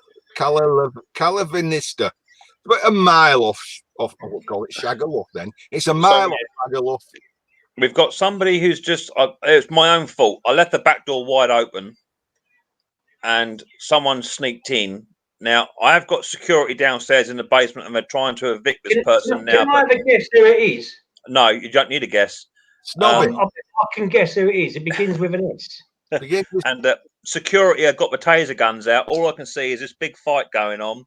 About a mile off I would call it Shagaluf then. It's a mile off Magaluf. We've got somebody who's just, it's my own fault. I left the back door wide open and someone sneaked in Now, I have got security downstairs in the basement, and they're trying to evict this person now. Can I have a guess who it is? No, you don't need a guess. Snobby. I can guess who it is. It begins with an S. And security have got the taser guns out. All I can see is this big fight going on,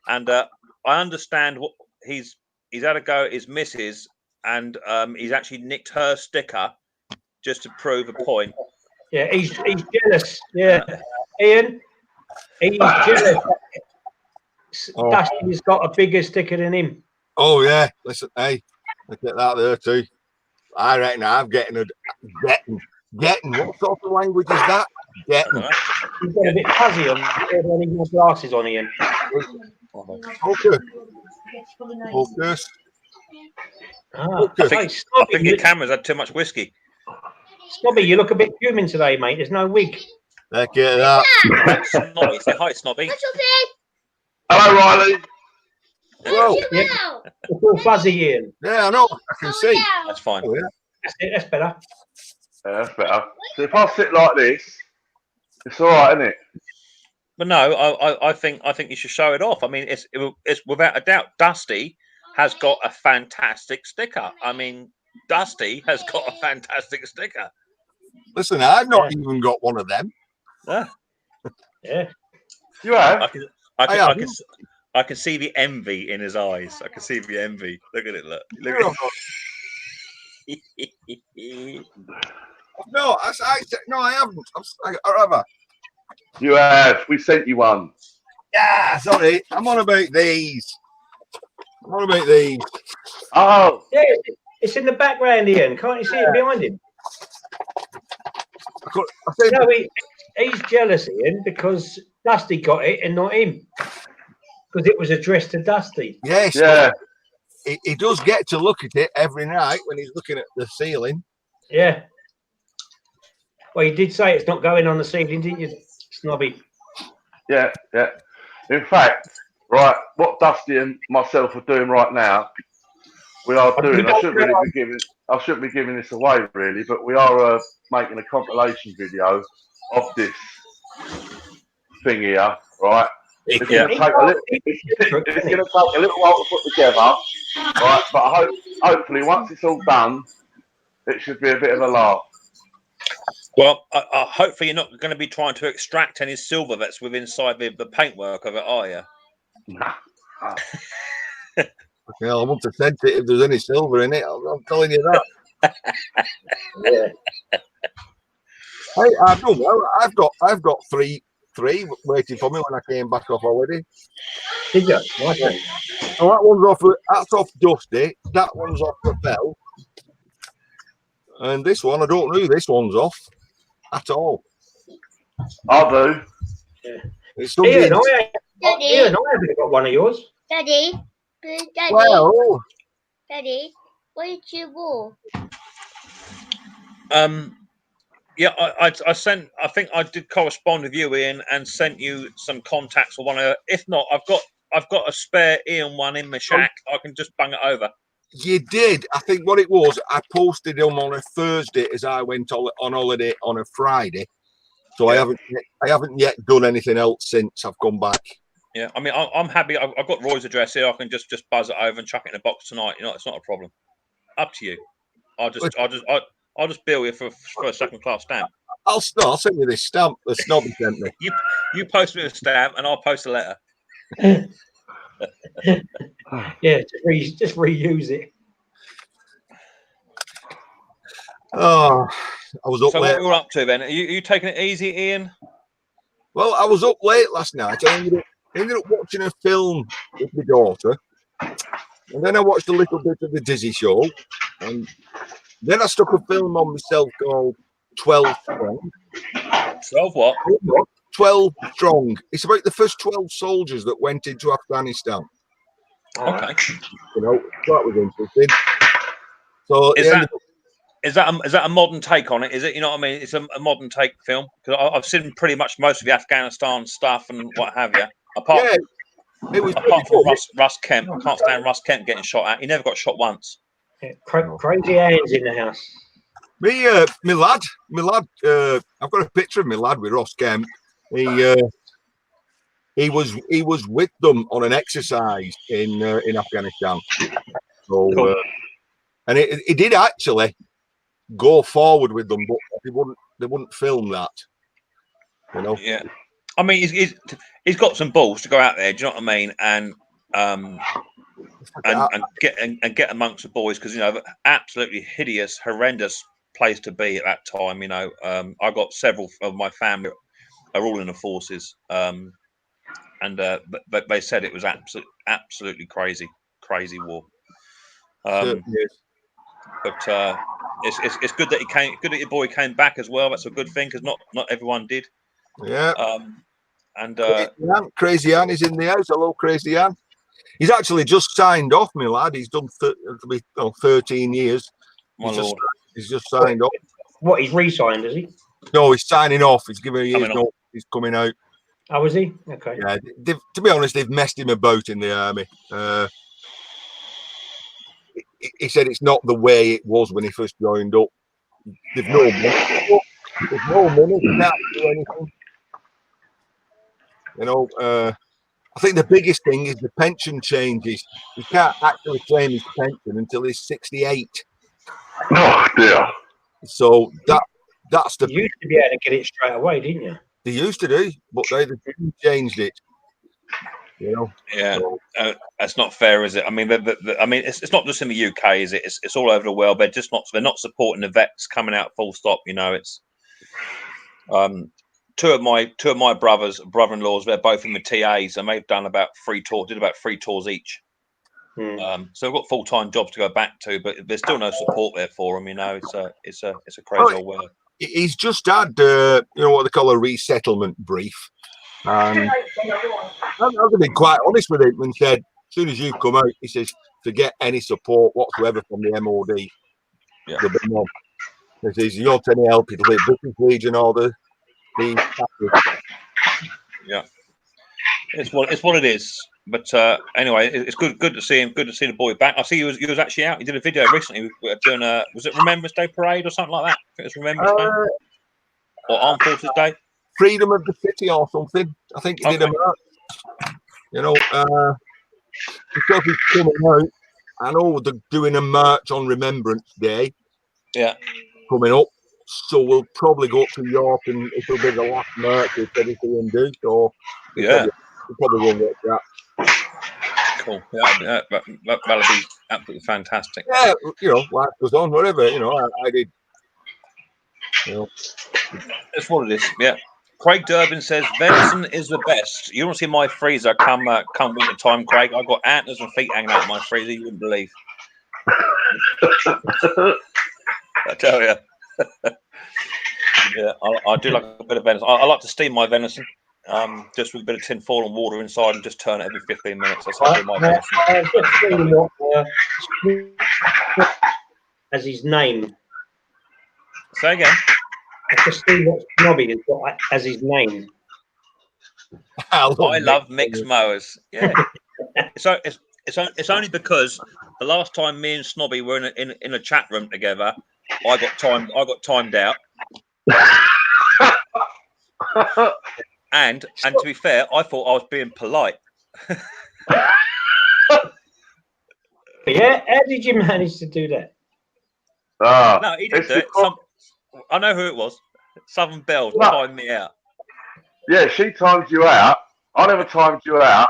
and I understand what he's had a go at his missus, and he's actually nicked her sticker just to prove a point. Yeah, he's jealous. Yeah, Ian, he's jealous. Dusty's got a bigger sticker than him. Oh yeah, listen, hey, look at that there too. I reckon I'm getting. What sort of language is that? Getting. He's got a bit fuzzy on. Only more glasses on, Ian. Focus. I think your camera's had too much whiskey. Snobby, you look a bit human today, mate. There's no wig. Look at that. Snobby, say hi, Snobby. What's your thing? Hello, Riley. Whoa. Yeah. It's all fuzzy, Ian. Yeah, I know. I can see. That's fine. Oh, yeah. That's it. That's better. Yeah, that's better. So if I sit like this, it's all right, isn't it? But no, I think you should show it off. I mean, it's without a doubt, Dusty has got a fantastic sticker. I mean, Dusty has got a fantastic sticker. Listen, I've not even got one of them. Yeah. Yeah. You have? I can see the envy in his eyes. I can see the envy. Look at it. Look at it. No, I haven't. Or have I? You have. We sent you one. Yeah, sorry. I'm on about these. Oh. Yeah, it's in the background, Ian. Can't you see it behind him? No, he's jealous, Ian, because Dusty got it and not him. Because it was addressed to Dusty. Yes. Yeah. He does get to look at it every night when he's looking at the ceiling. Yeah. Well, you did say it's not going on the ceiling, didn't you, Snobby? Yeah, yeah. In fact, right, what Dusty and myself are doing right now, we are doing. I shouldn't be giving this away really, but we are making a compilation video of this thing here, right? It's going to take a little while to put together, right? But hopefully, once it's all done, it should be a bit of a laugh. Well, hopefully you're not going to be trying to extract any silver that's within inside the paintwork of it, are you? Nah. Well, I wouldn't have sent it if there's any silver in it. I'm telling you that. Yeah. Hey, I've done well. I've got three waiting for me when I came back off holiday. Did you? Okay. So that one's off. That's off Dusty. That one's off the Bell. And this one, I don't know who this one's off at all. I do. Yeah. It's Ian, I haven't got one of yours. Daddy. Well, Daddy, what did you want? Yeah, I sent. I think I did correspond with you, Ian, and sent you some contacts for one of. If not, I've got a spare Ian one in my shack. I can just bung it over. you did. I think what it was, I posted them on a Thursday as I went on holiday on a Friday. So yeah. I haven't yet done anything else since I've come back. Yeah, I mean, I'm happy. I've got Roy's address here. I can just buzz it over and chuck it in a box tonight. You know, it's not a problem. Up to you. I'll just bill you for a second class stamp. I'll send you this stamp the snobby sent me. You post me a stamp and I'll post a letter. Yeah, just reuse it. Oh, I was up so late. what we're up to then? Are you taking it easy, Ian? Well, I was up late last night. I ended up watching a film with my daughter, and then I watched a little bit of the Dizzy Show, and then I stuck a film on myself called 12 Strong. 12 what? 12 Strong. It's about the first 12 soldiers that went into Afghanistan. Okay. You know, that was interesting. So is that a modern take on it? Is it? You know what I mean? It's a modern take film because I've seen pretty much most of the Afghanistan stuff and what have you. Apart from Russ Kemp, I can't stand Russ Kemp getting shot at. He never got shot once. Yeah, crazy hands in the house. My lad. I've got a picture of my lad with Ross Kemp. he was with them on an exercise in Afghanistan. So Cool. and he did actually go forward with them, but they wouldn't film that. You know. Yeah. I mean, he's got some balls to go out there. Do you know what I mean? And get amongst the boys, because absolutely hideous, horrendous place to be at that time. I got several of my family are all in the forces, and but they said it was absolutely crazy war. But it's good that he came. Good that your boy came back as well. That's a good thing, because not everyone did. Yeah. And Crazy Ann is in the house. Hello, Crazy Ann. He's actually just signed off, my lad. He's done 13 years. He's just signed off. What, he's re-signed, is he? No, he's signing off. He's giving a year's notice. He's coming out. Oh, is he? Okay. Yeah, to be honest, they've messed him about in the army. He said it's not the way it was when he first joined up. There's no money. There's no money. He can't do anything. I think the biggest thing is the pension changes. He can't actually claim his pension until he's 68. Oh dear. So that's the. You used to be able to get it straight away, didn't you? They used to do, but they changed it. Yeah, that's not fair, is it? I mean, it's not just in the UK, is it? It's all over the world. They're not supporting the vets coming out. Full stop. It's two of my brother-in-laws. They're both in the TAs, and they've done about 3 tours each. So they've got full-time jobs to go back to, but there's still no support there for them. It's a crazy old world. He's just had what they call a resettlement brief, and I've been quite honest with him and said, as soon as you come out, he says, forget any support whatsoever from the MOD. Yeah. He says, you want any help, it'll be British Legion order. Yeah, it's what it is. But anyway, it's good to see him. Good to see the boy back. I see he was actually out. He did a video recently doing was it Remembrance Day parade or something like that? I think it's Remembrance Day or Armed Forces Day. Freedom of the City or something. I think he did a march. Because he's coming out. I know they're doing a march on Remembrance Day. Yeah. Coming up. So we'll probably go up to York, and it'll be the last march if anything can do. So yeah, we probably won't get that. Cool. Yeah, that'll be absolutely fantastic. Yeah, life goes on, whatever. I did. That's what it is. Yeah. Craig Durbin says venison is the best. You don't see my freezer come winter time, Craig. I've got antlers and feet hanging out of my freezer. You wouldn't believe. I tell you. Yeah, I do like a bit of venison. I like to steam my venison, just with a bit of tin foil and water inside, and just turn it every 15 minutes. That's how I do my venison. As his name. Say again. I just see what Snobby has got as his name. I love Mick's mowers. Yeah. So it's only because the last time me and Snobby were in a chat room together, I got timed out. and to be fair, I thought I was being polite. Yeah, how did you manage to do that? No, he did it. I know who it was. Southern Belle timed me out. Yeah, she timed you out. I never timed you out.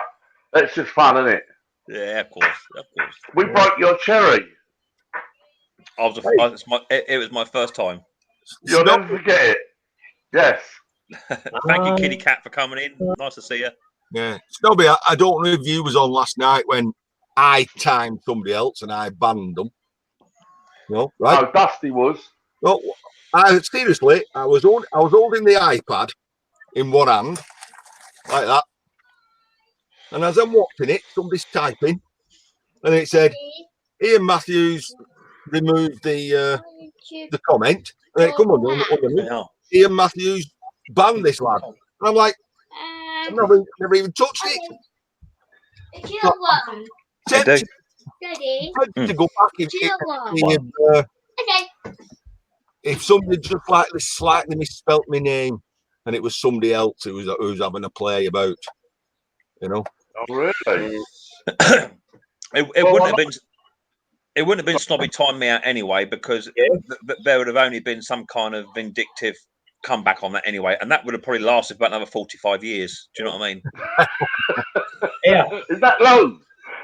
That's just fun, isn't it? Yeah, of course. We broke your cherry. It was my first time. You'll never forget it. Yes. Thank you, Kitty Cat, for coming in. Nice to see you. Yeah, Snobby, I don't know if you was on last night when I timed somebody else and I banned them. No, right? No, Dusty was. No, seriously, I was holding the iPad in one hand, like that, and as I'm watching it, somebody's typing, and it said, "Ian Matthews removed the comment." And it come on, Ian Matthews banned this lad, and I'm like, I've never even touched it. It's your one. Daddy. To go back if somebody just slightly misspelt my name, and it was somebody else who was having a play about. You know. Oh, really? It Well, wouldn't have been. It wouldn't have been snobby time me out anyway, because there would have only been some kind of vindictive comeback on that anyway, and that would have probably lasted about another 45 years. Do you know what I mean? Yeah. Is that low?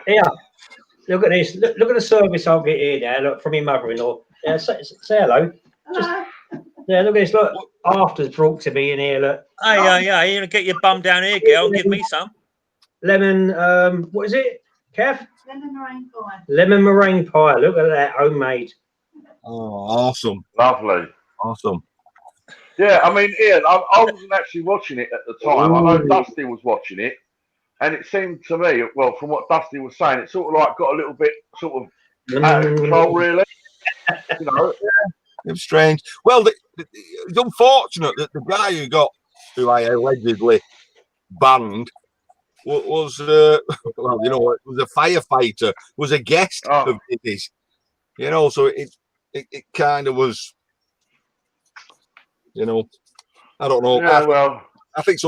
Yeah. Look at this. Look at the service I'll get here now. Look, from your mother-in-law. Yeah, say hello. Just, yeah, look at this. Look, After's brought to me in here. Look. Hey, yeah, you gonna get your bum down here, girl. Give me some lemon. What is it, Kev? Lemon meringue pie. Lemon meringue pie. Look at that, homemade. Oh, awesome. Lovely. Awesome. Yeah, I mean, Ian, I wasn't actually watching it at the time. I know Dusty was watching it, and it seemed to me, well, from what Dusty was saying, it sort of like got a little bit sort of out of control, really. You know, it was strange. Well, it's unfortunate that the guy who I allegedly banned was well, you know, was a firefighter, was a guest of his, you know, so it kind of was, you know, I don't know. Yeah, I think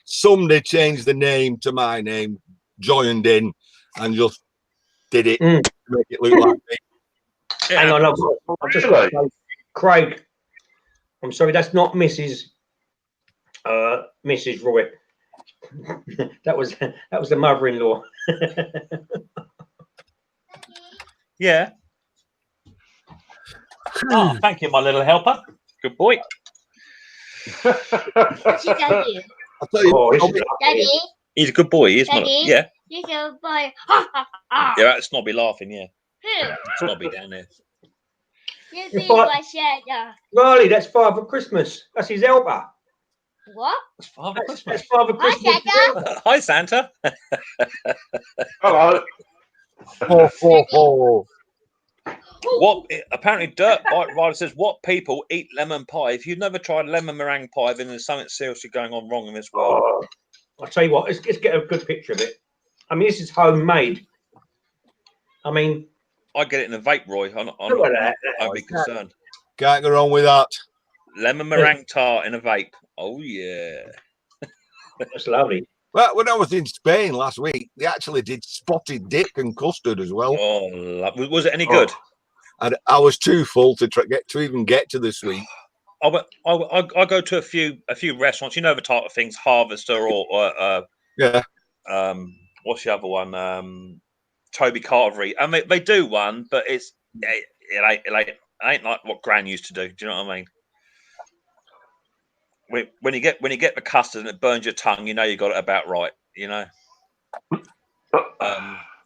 somebody changed the name to my name, joined in, and just did it to make it look like me. Hang on, I've just got to say, Craig. I'm sorry, that's not Mrs. Roy. that was the mother-in-law. Yeah. Oh, thank you, my little helper. Good boy. What's your daddy? I'll tell you, Daddy? He's a good boy. He is, Daddy? yeah. He's a boy. Yeah, that's Snobby laughing. Yeah, Who? Snobby down there. You be my shadow. Riley, that's Father Christmas. That's his helper. What? That's Father Christmas. That's Father Hi, Christmas. Santa. Hi, Santa. hello. What? Apparently, Dirt Bike Rider says, "What people eat lemon pie? If you've never tried lemon meringue pie, then there's something seriously going on wrong in this world." Oh, I'll tell you what. Let's get a good picture of it. I mean, this is homemade. I mean, I get it in a vape, Roy. I'd be concerned. Can't go wrong with that. Lemon meringue tart in a vape. Oh yeah, that's lovely. Well, when I was in Spain last week, they actually did spotted dip and custard as well. Oh, was it any good? And I was too full to even get to the sweet. I go to a few restaurants. You know the type of things, Harvester or yeah. What's the other one? Toby Carvery. I mean, they do one, but it ain't like what Gran used to do. Do you know what I mean? When you get the custard and it burns your tongue, you know you got it about right. You know.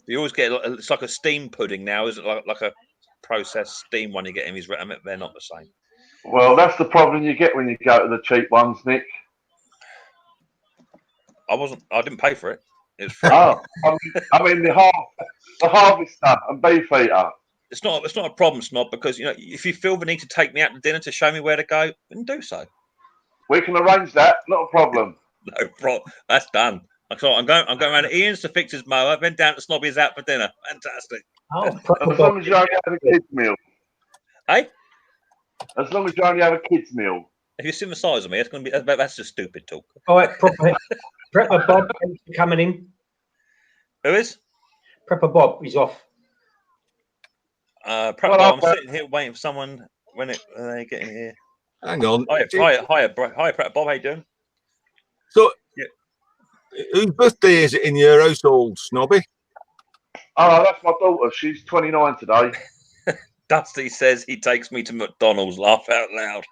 You always get it's like a steam pudding now, isn't it? Like a processed steam one you get in these. They're not the same. Well, that's the problem you get when you go to the cheap ones, Nick. I didn't pay for it. It was free. Oh, I mean the Harvester and Beefeater. It's not a problem, Snob, because you know if you feel the need to take me out to dinner to show me where to go, then do so. We can arrange that. Not a problem. No problem. That's done. I'm going around to Ian's to fix his mower, then down to Snobby's out for dinner. Fantastic. Oh, as long as you only have a kids meal. Hey? As long as you only have a kids meal. If you see the size of me, that's just stupid talk. All right, Prepper Bob coming in. Who is? Prepper Bob. He's off. Prepper Bob. I'm sitting here waiting for someone when they get in here. Hang on. Hi, Prepper Bob. How you doing? So, whose birthday is it in your household, Snobby? Oh, that's my daughter. She's 29 today. Dusty says he takes me to McDonald's. Laugh out loud.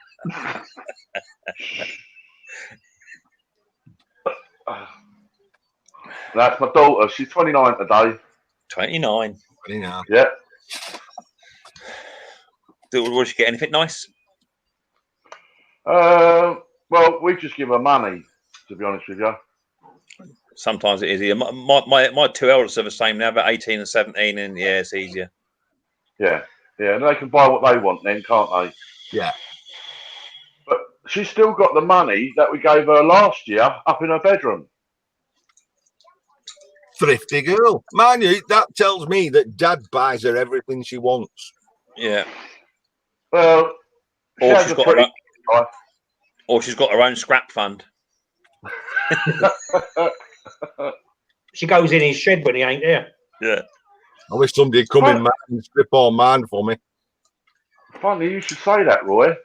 That's my daughter. She's 29 today. 29. Yeah. Would she get anything nice? Well, we just give her money, to be honest with you. Sometimes it is easier. My two elders are the same now, about 18 and 17, and yeah, it's easier. Yeah, and they can buy what they want then, can't they? Yeah. But she's still got the money that we gave her last year up in her bedroom. Thrifty girl. Mind you, that tells me that Dad buys her everything she wants. Yeah. Well, or she's got her own scrap fund. She goes in his shed when he ain't there. Yeah. I wish somebody'd come in and strip all mine for me. Funny you should say that, Roy.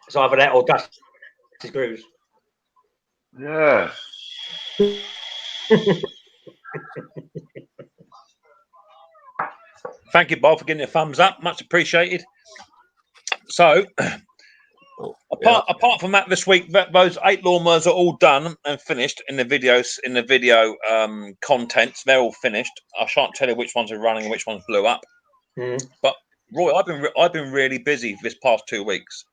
It's either that or Dusty Screws. Yeah. Thank you, Bob, for getting a thumbs up. Much appreciated. So, apart from that, this week those 8 lawnmowers are all done and finished in the videos. In the video contents, they're all finished. I shan't tell you which ones are running and which ones blew up. But Roy, I've been really busy this past 2 weeks.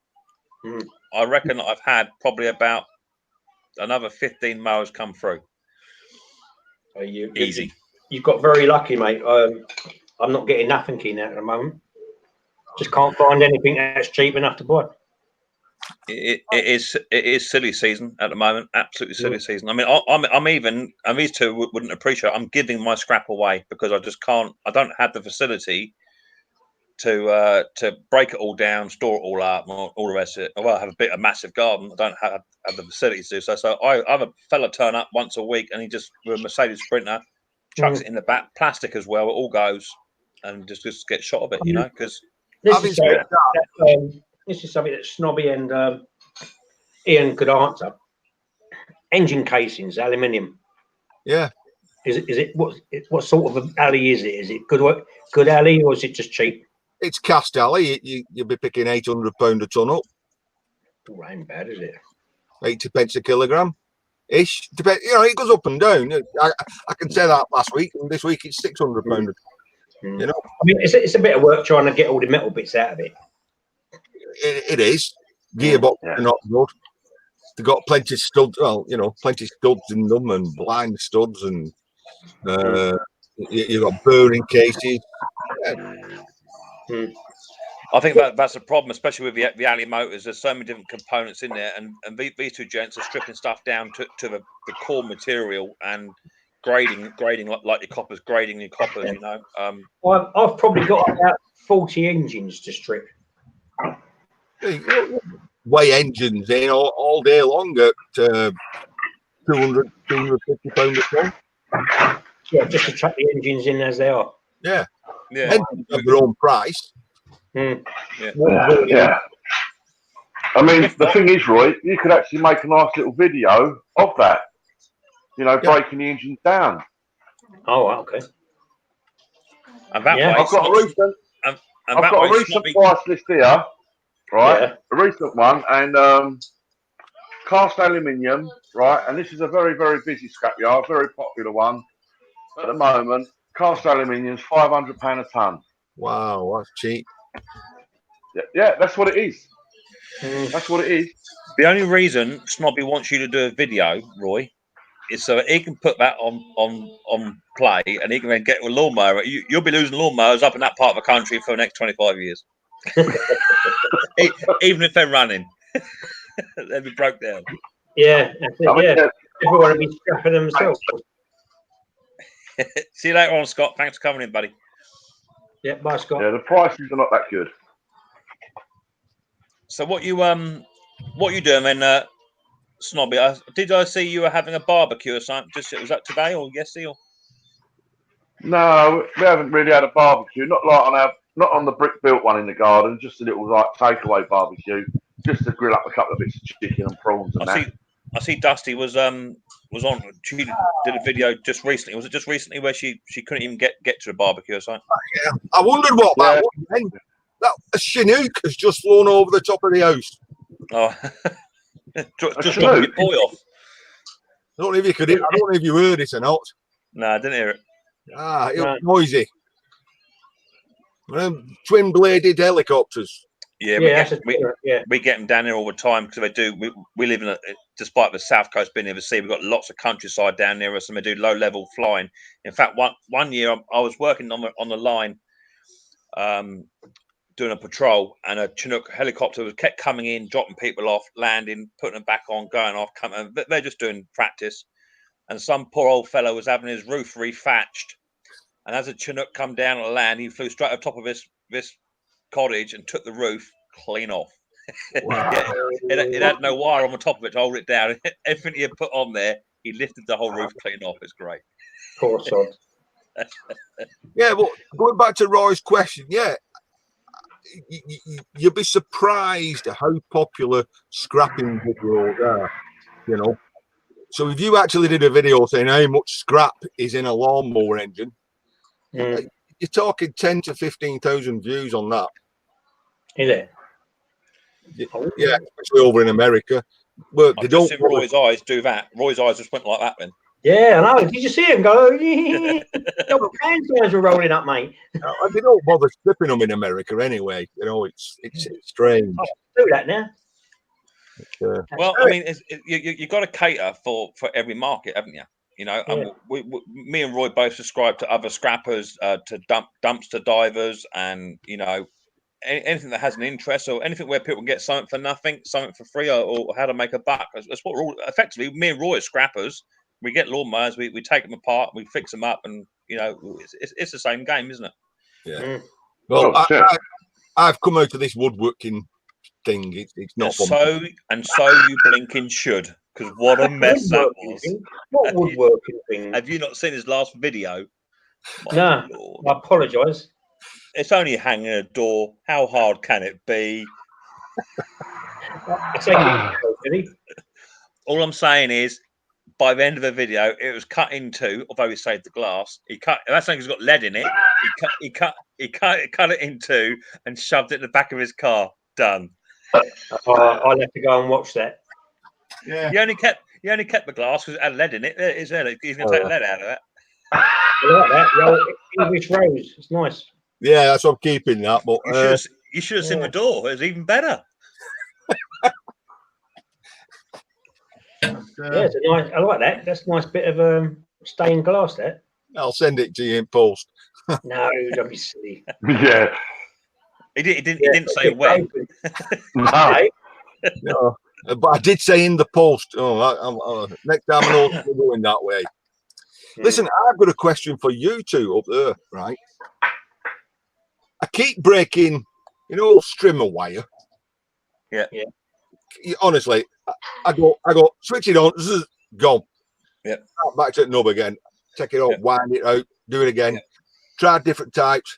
I reckon I've had probably about another 15 mowers come through. Easy. You've got very lucky, mate. I'm not getting nothing in at the moment. Just can't find anything that's cheap enough to buy. It is silly season at the moment. Absolutely silly season. I mean, I'm even, and these two wouldn't appreciate. I'm giving my scrap away because I just can't. I don't have the facility to break it all down, store it all up, all the rest of it. Well, I have a massive garden. I don't have the facility to do so. So I have a fella turn up once a week, and he just with a Mercedes Sprinter chucks it in the back, plastic as well. It all goes, and just get shot of it, you know. Because this is something that Snobby and Ian could answer. Engine casings, aluminium. Yeah. Is it what sort of alley is it? Is it good alley, or is it just cheap? It's cast alley. You'll be picking £800 a ton up. Oh, ain't bad, is it? 80 pence a kilogram ish. Depends, you know, it goes up and down. I can say that last week, and this week it's £600. You know, I mean, it's a bit of work trying to get all the metal bits out of it. It is. Gearbox are not good. They've got plenty of studs. Well, you know, plenty of studs in them and blind studs, and you've got bearing cases. I think that's a problem, especially with the alley motors. There's so many different components in there, and these two gents are stripping stuff down to the core material and grading like your coppers, grading your coppers. You know, I've probably got about 40 engines to strip. Weigh engines in all day long at £250 a ton. Yeah, just to chuck the engines in as they are. Yeah. Engines have their own price. Yeah. I mean, the thing is, Roy, you could actually make a nice little video of that. You know, breaking the engines down. Oh, okay. And that way, I've got a recent price list here, right? Yeah. A recent one, and cast aluminium, right? And this is a very, very busy scrapyard, very popular one at the moment. Cast aluminium's £500 a ton. Wow, that's cheap. Yeah, that's what it is. That's what it is. The only reason Snobby wants you to do a video, Roy, is so that he can put that on play, and he can then get a lawnmower. You'll be losing lawnmowers up in that part of the country for the next 25 years, even if they're running. They'll be broke down. Yeah, everyone will be scrapping themselves. See you later on, Scott. Thanks for coming in, buddy. Yeah, bye, Scott. Yeah, the prices are not that good. So what you doing then, Snobby? Did I see you were having a barbecue or something? Was that today or yesterday? Or? No, we haven't really had a barbecue. Not on the brick built one in the garden. Just a little like takeaway barbecue, just to grill up a couple of bits of chicken and prawns and I see Dusty was on. She did a video just recently. Was it just recently where she couldn't even get to a barbecue or something? Yeah, I wondered what that was. That a Chinook has just flown over the top of the house. Oh, just dropping your boy off. I don't know if you could. I don't know if you heard it or not. No, I didn't hear it. It was noisy. Twin-bladed helicopters. Yeah, we get them down here all the time because they do. We live in despite the south coast being near the sea, we've got lots of countryside down near us, and we do low-level flying. In fact, one year I was working on the line, doing a patrol, and a Chinook helicopter kept coming in, dropping people off, landing, putting them back on, going off, coming. They're just doing practice, and some poor old fellow was having his roof rethatched, and as a Chinook come down on the land, he flew straight on top of this cottage and took the roof clean off. Wow. Yeah, it had no wire on the top of it to hold it down. Everything he had put on there, he lifted the whole roof clean off. It's great. Poor sod. Yeah, but going back to Roy's question, yeah, you'll be surprised at how popular scrapping videos are, you know. So if you actually did a video saying how much scrap is in a lawnmower engine, you're talking 10 to 15,000 views on that. Is it? Yeah, especially over in America. But they don't. See Roy's eyes do that. Roy's eyes just went like that then. Yeah, I know. Did you see him go? Double hands were rolling up, mate. They don't bother stripping them in America anyway. You know, it's strange. I do that now. Well, I mean, you got to cater for every market, haven't you? You know, Yeah. me and Roy both subscribe to other scrappers, to dumpster divers, and you know, anything that has an interest or anything where people can get something for nothing, something for free, or how to make a buck. That's what we're all effectively. Me and Roy are scrappers. We get lawnmowers, we take them apart, we fix them up, and you know, it's the same game, isn't it? Yeah. Well, I've come out of this woodworking thing. It's not so you blinking should, because what a mess that was. What woodworking thing? Have you not seen his last video? No, Lord. I apologise. It's only hanging a door. How hard can it be? All I'm saying is, by the end of the video, it was cut in two. Although he saved the glass, that's something he's got lead in it. He cut it in two and shoved it in the back of his car. Done. I'll have to go and watch that. Yeah. He only kept the glass because it had lead in it. He's going to take lead out of it. I like that. The English rose. It's nice. Yeah, that's what I'm keeping that. But you should have seen the door. It was even better. Yeah, it's a nice. I like that. That's a nice bit of stained glass. That. I'll send it to you in post. No, don't be silly. Yeah. He didn't say when. No. No, but I did say in the post. Next time I know we're going that way. Listen, I've got a question for you two up there, right? I keep breaking, strimmer wire. Yeah. Honestly, I go, switch it on, go. Yeah. Back to the knob again. Take it off, wind it out, do it again. Yeah. Try different types.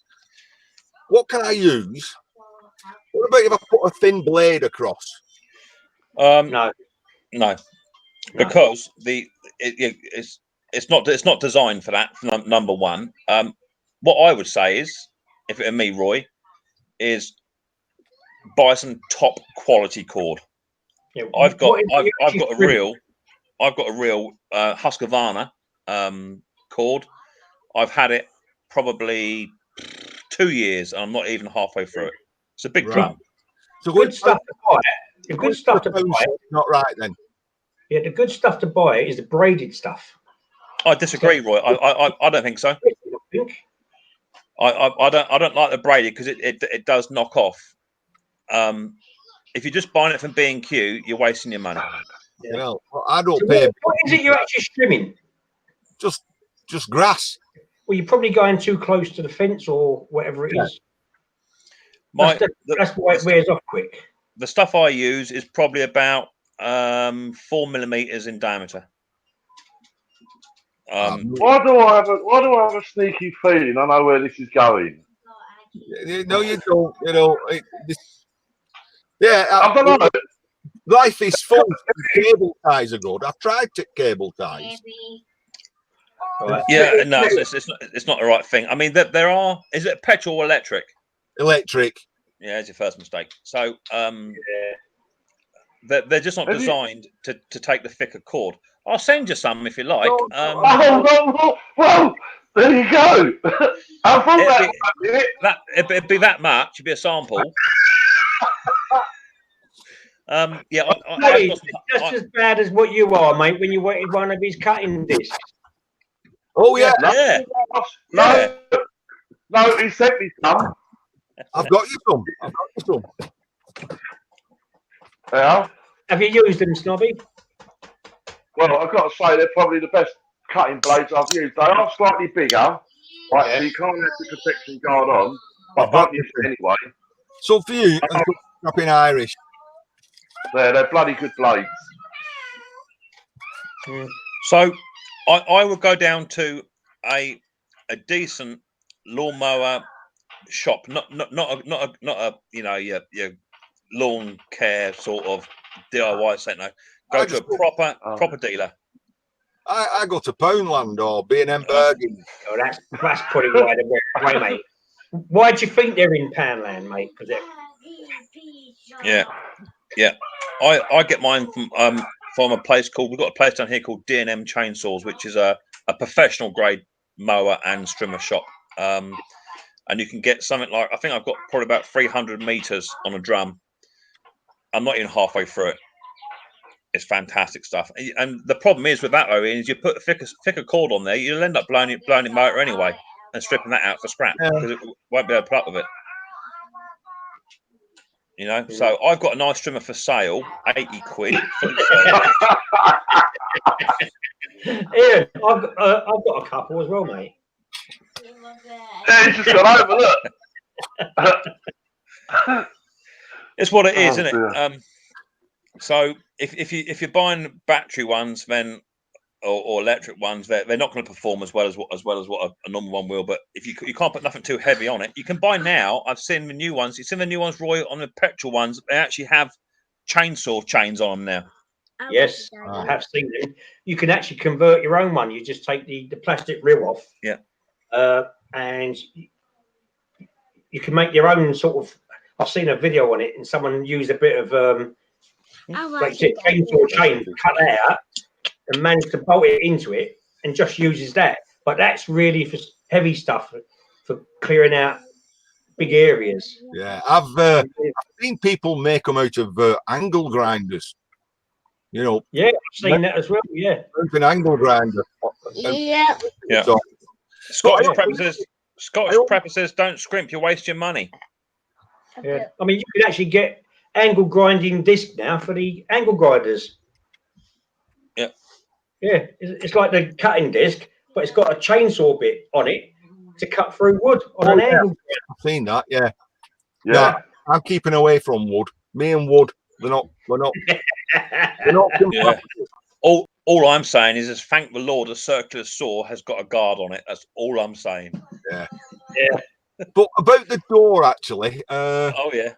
What can I use? What about if I put a thin blade across? No, because it's not designed for that. Number one, what I would say is, if it were me, Roy, is buy some top quality cord. Yeah, I've got a real Husqvarna cord. I've had it probably 2 years, and I'm not even halfway through it. It's a big drum. So good stuff to buy. The good stuff to buy. Not right then. Yeah, the good stuff to buy is the braided stuff. I disagree, Roy. I don't think so. I don't like the braided because it does knock off. If you're just buying it from B&Q, you're wasting your money. Yeah. Well, I don't pay. What is it you're actually trimming? Just grass. Well, you're probably going too close to the fence or whatever it is. That's why it wears off quick. The stuff I use is probably about 4 millimeters in diameter. Why do I have a sneaky feeling I know where this is going? No, you don't. I don't know. Life is fun. Cable ties are good. I've tried cable ties. Right. Yeah, no, it's not the right thing. I mean, there are. Is it petrol or electric? Electric. Yeah, it's your first mistake. So, they're just not designed to take the thicker cord. I'll send you some if you like. Whoa! There you go. I thought it'd be that much. It'd be a sample. Just as bad as what you are, mate. When you wanted one of his cutting discs. Oh yeah. No, he sent me some. I've got you some. Yeah. Have you used them, Snobby? Well, I've got to say they're probably the best cutting blades I've used. They are slightly bigger, right? So you can't have the protection guard on, but I've used it anyway. So for you, scrapping Irish, They're bloody good blades. So I would go down to a decent lawnmower shop, not a your lawn care sort of DIY set. No, go to a proper dealer. I go to Poundland or B&M Bergen. Oh, that's putting right away, mate. Why do you think they're in Poundland, mate? Because yeah. I get mine from a place called, we've got a place down here called D&M Chainsaws, which is a professional grade mower and strimmer shop. And you can get something like, I think I've got probably about 300 meters on a drum. I'm not even halfway through it. It's fantastic stuff. And the problem is with that, though, is you put a thicker cord on there, you'll end up blowing your motor anyway and stripping that out for scrap because it won't be able to put up with it. You know, so I've got a nice trimmer for sale, 80 quid. Fully serviced. Ian, I've got a couple as well, mate. Yeah, he's just gone over. Look. It's what it is, isn't it? So if you're buying battery ones, then or electric ones, they're not going to perform as well as what a normal one will. But if you can't put nothing too heavy on it, you can buy now. I've seen the new ones. You've seen the new ones, Roy, on the petrol ones. They actually have chainsaw chains on them now. Yes, I have seen it. You can actually convert your own one. You just take the plastic reel off. Yeah. And you can make your own sort of. I've seen a video on it, and someone used a bit of like chainsaw chain, cut that out, and managed to bolt it into it, and just uses that. But that's really for heavy stuff, for clearing out big areas. Yeah, I've seen people make them out of angle grinders. You know. Yeah, I've seen that as well. Yeah, an angle grinder. Yeah. So, Scottish prepper says, "Don't scrimp, you waste your money." Yeah, I mean, you can actually get angle grinding disc now for the angle grinders. Yeah, yeah, it's like the cutting disc, but it's got a chainsaw bit on it to cut through wood on an angle. I've seen that. Yeah. No, I'm keeping away from wood. Me and wood, we're not. Yeah. All I'm saying is thank the Lord a circular saw has got a guard on it. That's all I'm saying. Yeah. Yeah. But about the door, actually. Oh yeah.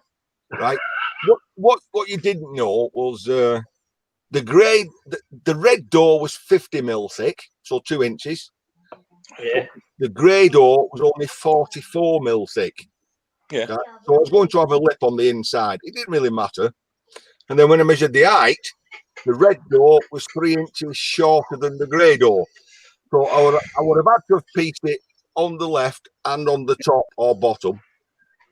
Right. What you didn't know was the red door was 50 mil thick, so 2 inches. Yeah. The grey door was only 44 mil thick. Yeah. Right? So I was going to have a lip on the inside. It didn't really matter. And then when I measured the height, the red door was 3 inches shorter than the grey door. So I would have had to have pieced it on the left and on the top or bottom.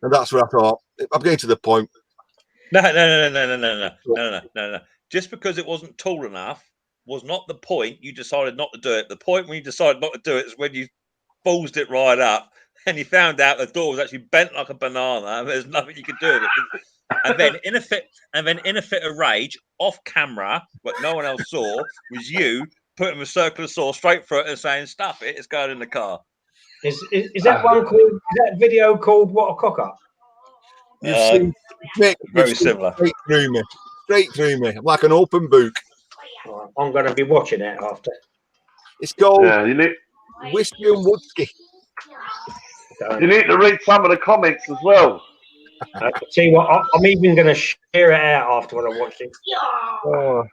And that's where I thought, I'm getting to the point. No. Just because it wasn't tall enough was not the point you decided not to do it. The point when you decided not to do it is when you ballsed it right up and you found out the door was actually bent like a banana and there's nothing you could do with it. And then in a fit of rage, off camera, what no one else saw, was you putting a circular saw straight through it and saying, "Stuff it, it's going in the car." Is that one called? Is that video called "What a Cock Up"? You've seen Mick, very similar. Straight through me, like an open book. I'm going to be watching it after. It's called you Whiskey and Woodsky. You need to read some of the comments as well. See what? I'm even going to share it out after when I watch it. Oh.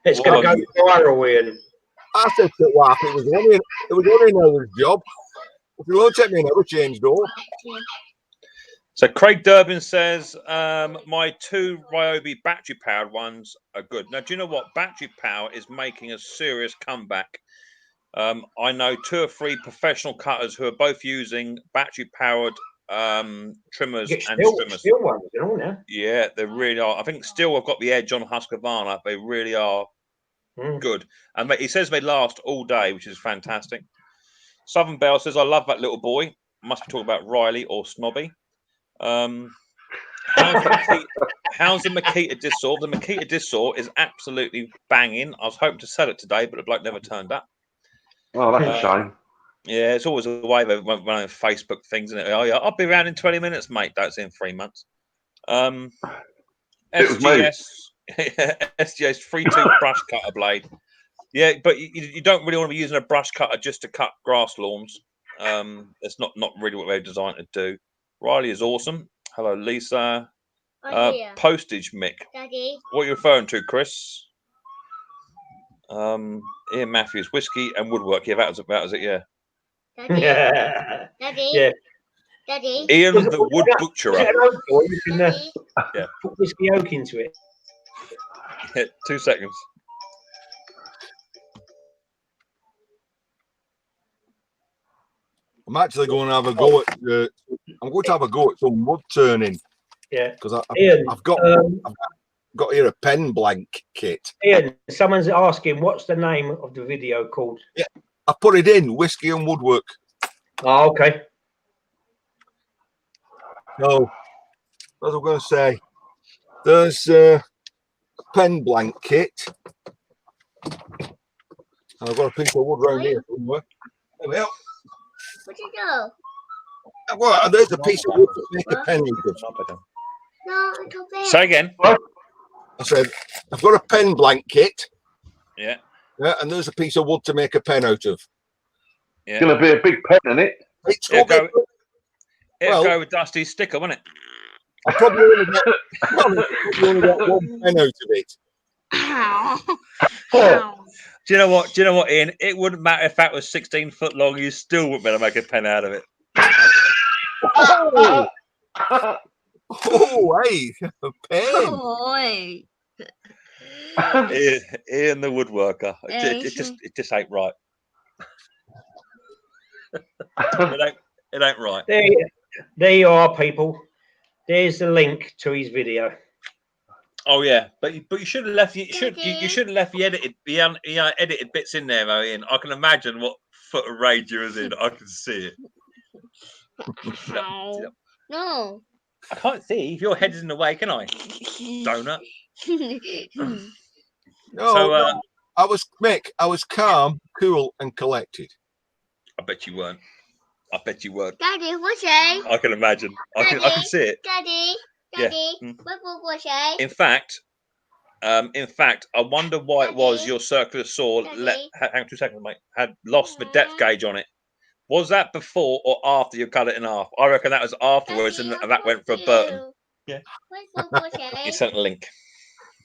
It's going to go viral, Ian. I said to wife, it was only an hour's job. If you won't take me, never change door. So Craig Durbin says, my 2 Ryobi battery powered ones are good. Now, do you know what? Battery power is making a serious comeback. I know 2 or 3 professional cutters who are both using battery powered trimmers and strimmers. Steel ones, you know, now. Yeah, they really are. I think still I've got the edge on Husqvarna. They really are good. And he says they last all day, which is fantastic. Southern Bell says, I love that little boy. Must be talking about Riley or Snobby. How's the Makita disc saw? The Makita disc saw is absolutely banging. I was hoping to sell it today, but the bloke never turned up. Oh, that's a shame. Yeah, it's always a way of running Facebook things, isn't it? Oh, yeah, I'll be around in 20 minutes, mate. That's in 3 months. It was me. SGS 3-2 brush cutter blade. Yeah, but you don't really want to be using a brush cutter just to cut grass lawns. It's not really what they're designed to do. Riley is awesome. Hello, Lisa. Postage, Mick. Daddy. What are you referring to, Chris? Ian Matthews, whiskey and woodwork. Yeah, that was it. Yeah. Daddy. Yeah. Daddy. Yeah. Daddy. Ian the wood butcherer. You can Yeah. put whiskey oak into it. Yeah, 2 seconds. I'm actually going to have a go at. I'm going to have a go at some wood turning. Yeah. Because I've got here a pen blank kit. Ian, someone's asking, what's the name of the video called? Yeah, I put it in whiskey and woodwork. Oh, okay. So, as I'm going to say, there's a pen blank kit. And I've got a piece of wood around here somewhere. There we are. What you do? Well, there's a piece of wood to make a pen with. No, it's up there. Say again. I said, I've got a pen blank kit. Yeah. Yeah, and there's a piece of wood to make a pen out of. Yeah. It's going to be a big pen, isn't it? It'll go with Dusty's sticker, won't it? I probably only got one pen out of it. Do you know what, Ian? It wouldn't matter if that was 16 foot long. You still wouldn't be able to make a pen out of it. Oh, hey, a pen. Boy. Ian the woodworker. It just ain't right. It ain't right. There you are, people. There's the link to his video. Oh yeah, but you should have left. You should have left the edited bits in there, though, Ian. I can imagine what foot of rage you was in. I can see it. No. I can't see if your head is in the way, can I? Donut. No, I was calm, cool, and collected. I bet you weren't. Daddy, what's it? I can imagine. I can see it. Daddy, Yeah. what's it? In fact, I wonder why it was your circular saw. Hang on 2 seconds, mate. Had lost the depth gauge on it. Was that before or after you cut it in half? I reckon that was afterwards, and that went for a Burton. Yeah. You sent a link.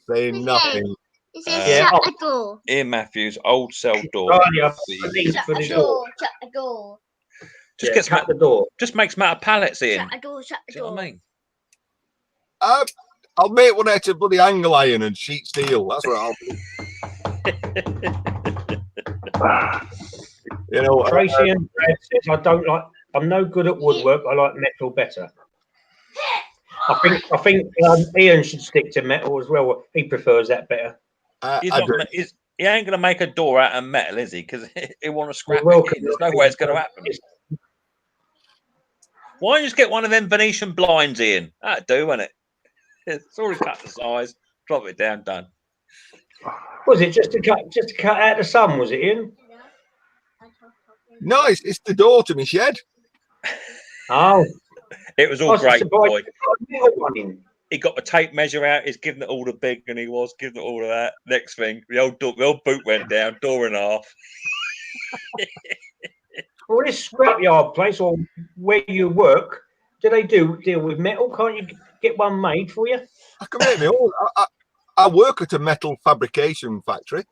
Saying nothing. It says shut the door. Ian Matthews, old cell door. Oh, yeah, for the door. Shut the door. Just gets cut the door. Just makes matter pallets in. Shut the door. Shut the Do you know door. what I mean? I'll make one out of bloody angle iron and sheet steel. That's what I'll do. You know, Tracy and Brad says, I'm no good at woodwork. I like metal better. I think Ian should stick to metal as well. He prefers that better. He ain't going to make a door out of metal, is he? Because he want to scrap Well, it in. There's no way it's going to happen. Why don't you just get one of them Venetian blinds, Ian? That'd do, wouldn't it? It's already cut the size. Drop it down, done. Was it just to cut out the sun? Was it, Ian? No, it's the door to my shed. Oh, it was all great, boy. He got the tape measure out. He's giving it all the big, and he was giving it all of that. Next thing, the old boot went down, door in half. Well, this scrapyard place or where you work, do they deal with metal? Can't you get one made for you? I can make my own. I work at a metal fabrication factory.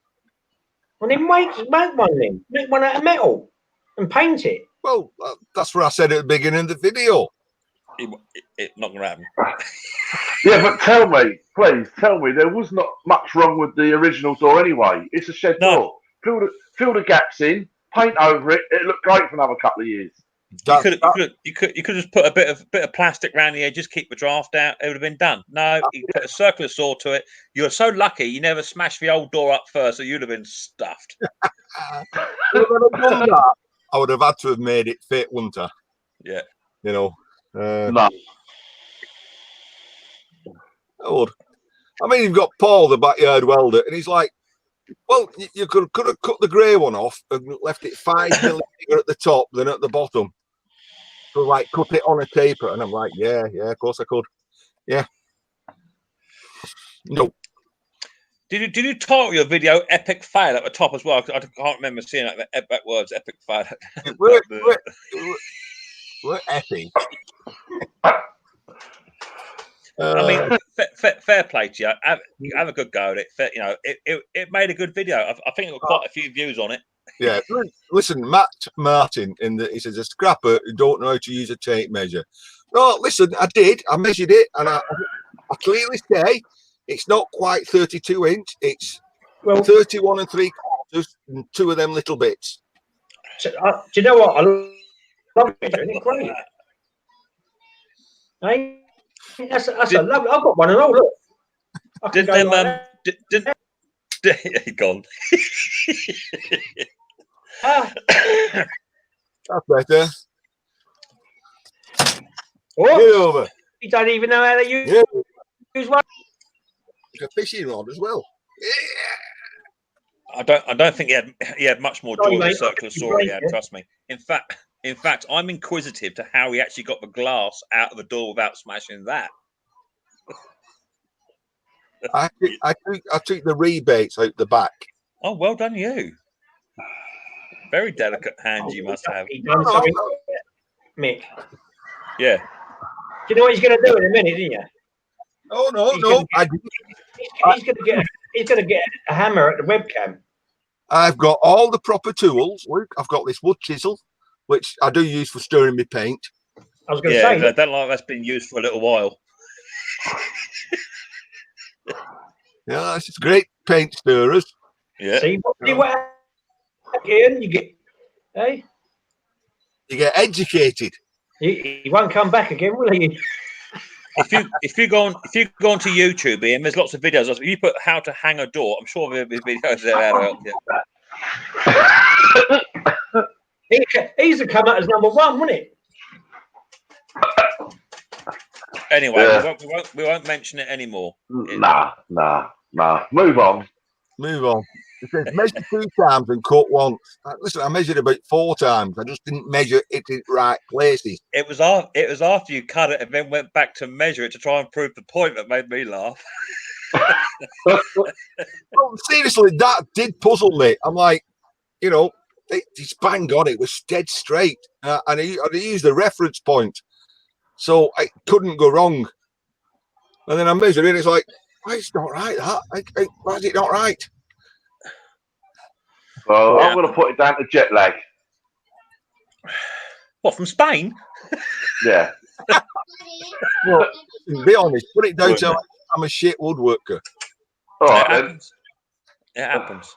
Well, then make one then. Make one out of metal and paint it. Well, that's what I said at the beginning of the video. It's not going to happen. Yeah, but tell me, please, there was not much wrong with the original door anyway. It's a shed door. Fill the gaps in, paint over it. It looked great for another couple of years. You could just put a bit of plastic around the edges, keep the draft out. It would have been done. No, you put a circular saw to it. You're so lucky you never smashed the old door up first, so you'd have been stuffed. I would have had to have made it fit, wouldn't I? Yeah. You know. No. I would. I mean, you've got Paul, the backyard welder, and he's like, well, you could have cut the grey one off and left it 5 millimeter at the top than at the bottom. So, like, cut it on a taper. And I'm like, yeah, of course I could. Yeah. No. Did you title your video "Epic Fail" at the top as well? I can't remember seeing that words "epic fail." We're epic. I mean, fair play to you. Have a good go at it. It made a good video. I think it got quite a few views on it. Yeah. Listen, Matt Martin, he says a scrapper who don't know how to use a tape measure. No, listen, I did. I measured it, and I clearly say it's not quite 32 inch. It's 31 3/4, and 2 of them little bits. So, do you know what? I love it. Isn't it great? Hey? That's a lovely. I've got one and all. Look, Didn't them gone? That's better. What? Get over. You don't even know how to use one. It's a fishing rod as well. I don't think he had much more joy with the circular saw he had. Trust me. In fact, I'm inquisitive to how he actually got the glass out of the door without smashing that. I took the rebates out the back. Oh, well done, you. Very delicate hands you must have. He done something, Mick. Yeah. Do you know what he's going to do in a minute, didn't you? Oh no, he's going to get a hammer at the webcam. I've got all the proper tools. Look, I've got this wood chisel, which I do use for stirring my paint. I was going to say that like that's been used for a little while. Yeah, it's just great paint stirrers. Yeah. See what again? You get, hey, you get educated. He won't come back again, will he? If you go onto YouTube, Ian, there's lots of videos. If you put how to hang a door, I'm sure there'll be videos there how to help you. He's come out as number 1, wouldn't it? Anyway, we won't mention it anymore. Nah. Move on. It says measure 2 times and cut once. Listen, I measured about 4 times. I just didn't measure it in right places. It was after you cut it and then went back to measure it to try and prove the point that made me laugh. Well, seriously, that did puzzle me. I'm like, it's bang on. It was dead straight, and I used the reference point, so I couldn't go wrong. And then I measured it. It's like, why it's not right? That why is it not right? Well, I'm going to put it down to jet lag. What, from Spain? Yeah. Well, to be honest, put it down to I'm a shit woodworker. All right, It happens.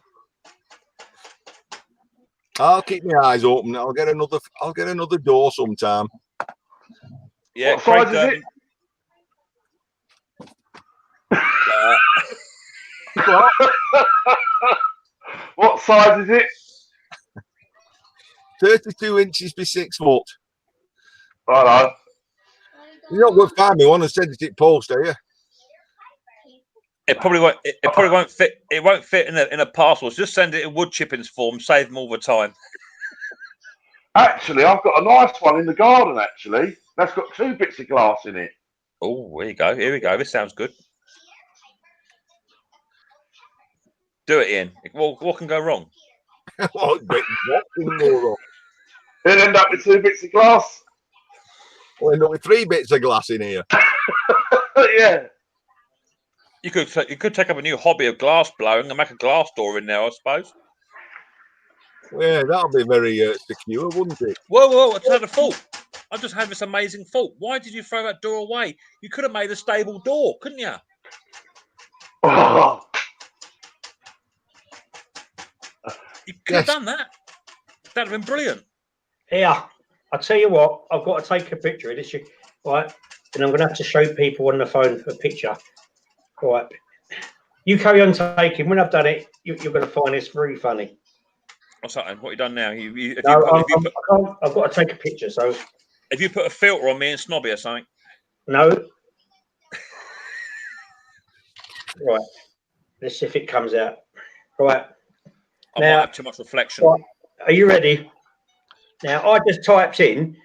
I'll keep my eyes open. I'll get another door sometime. Yeah. What size is it? What size is it? 32 inches by 6 foot. I know. You're not going to find me one and send it post, are you? It probably won't. It probably won't fit. It won't fit in a parcel. Just send it in wood chippings form. Save them all the time. Actually, I've got a nice one in the garden. Actually, that's got 2 bits of glass in it. Oh, here you go. Here we go. This sounds good. Do it, Ian. What can go wrong? What can go wrong? It'll end up with 2 bits of glass. We'll end up with 3 bits of glass in here. Yeah. You could take up a new hobby of glass blowing and make a glass door in there, I suppose. Yeah, that'll be very secure, wouldn't it? Whoa! I just had a thought. I just had this amazing thought. Why did you throw that door away? You could have made a stable door, couldn't you? Oh. You could have done that. That'd have been brilliant. Yeah, I'll tell you what. I've got to take a picture of this, right? And I'm going to have to show people on the phone a picture. All right. You carry on taking. When I've done it, you're going to find this very funny. What's that? What have you done now? I've got to take a picture. So, have you put a filter on me and snobby or something? No. Right. Let's see if it comes out. Right. I might have too much reflection. Right. Are you ready? Now, I just typed in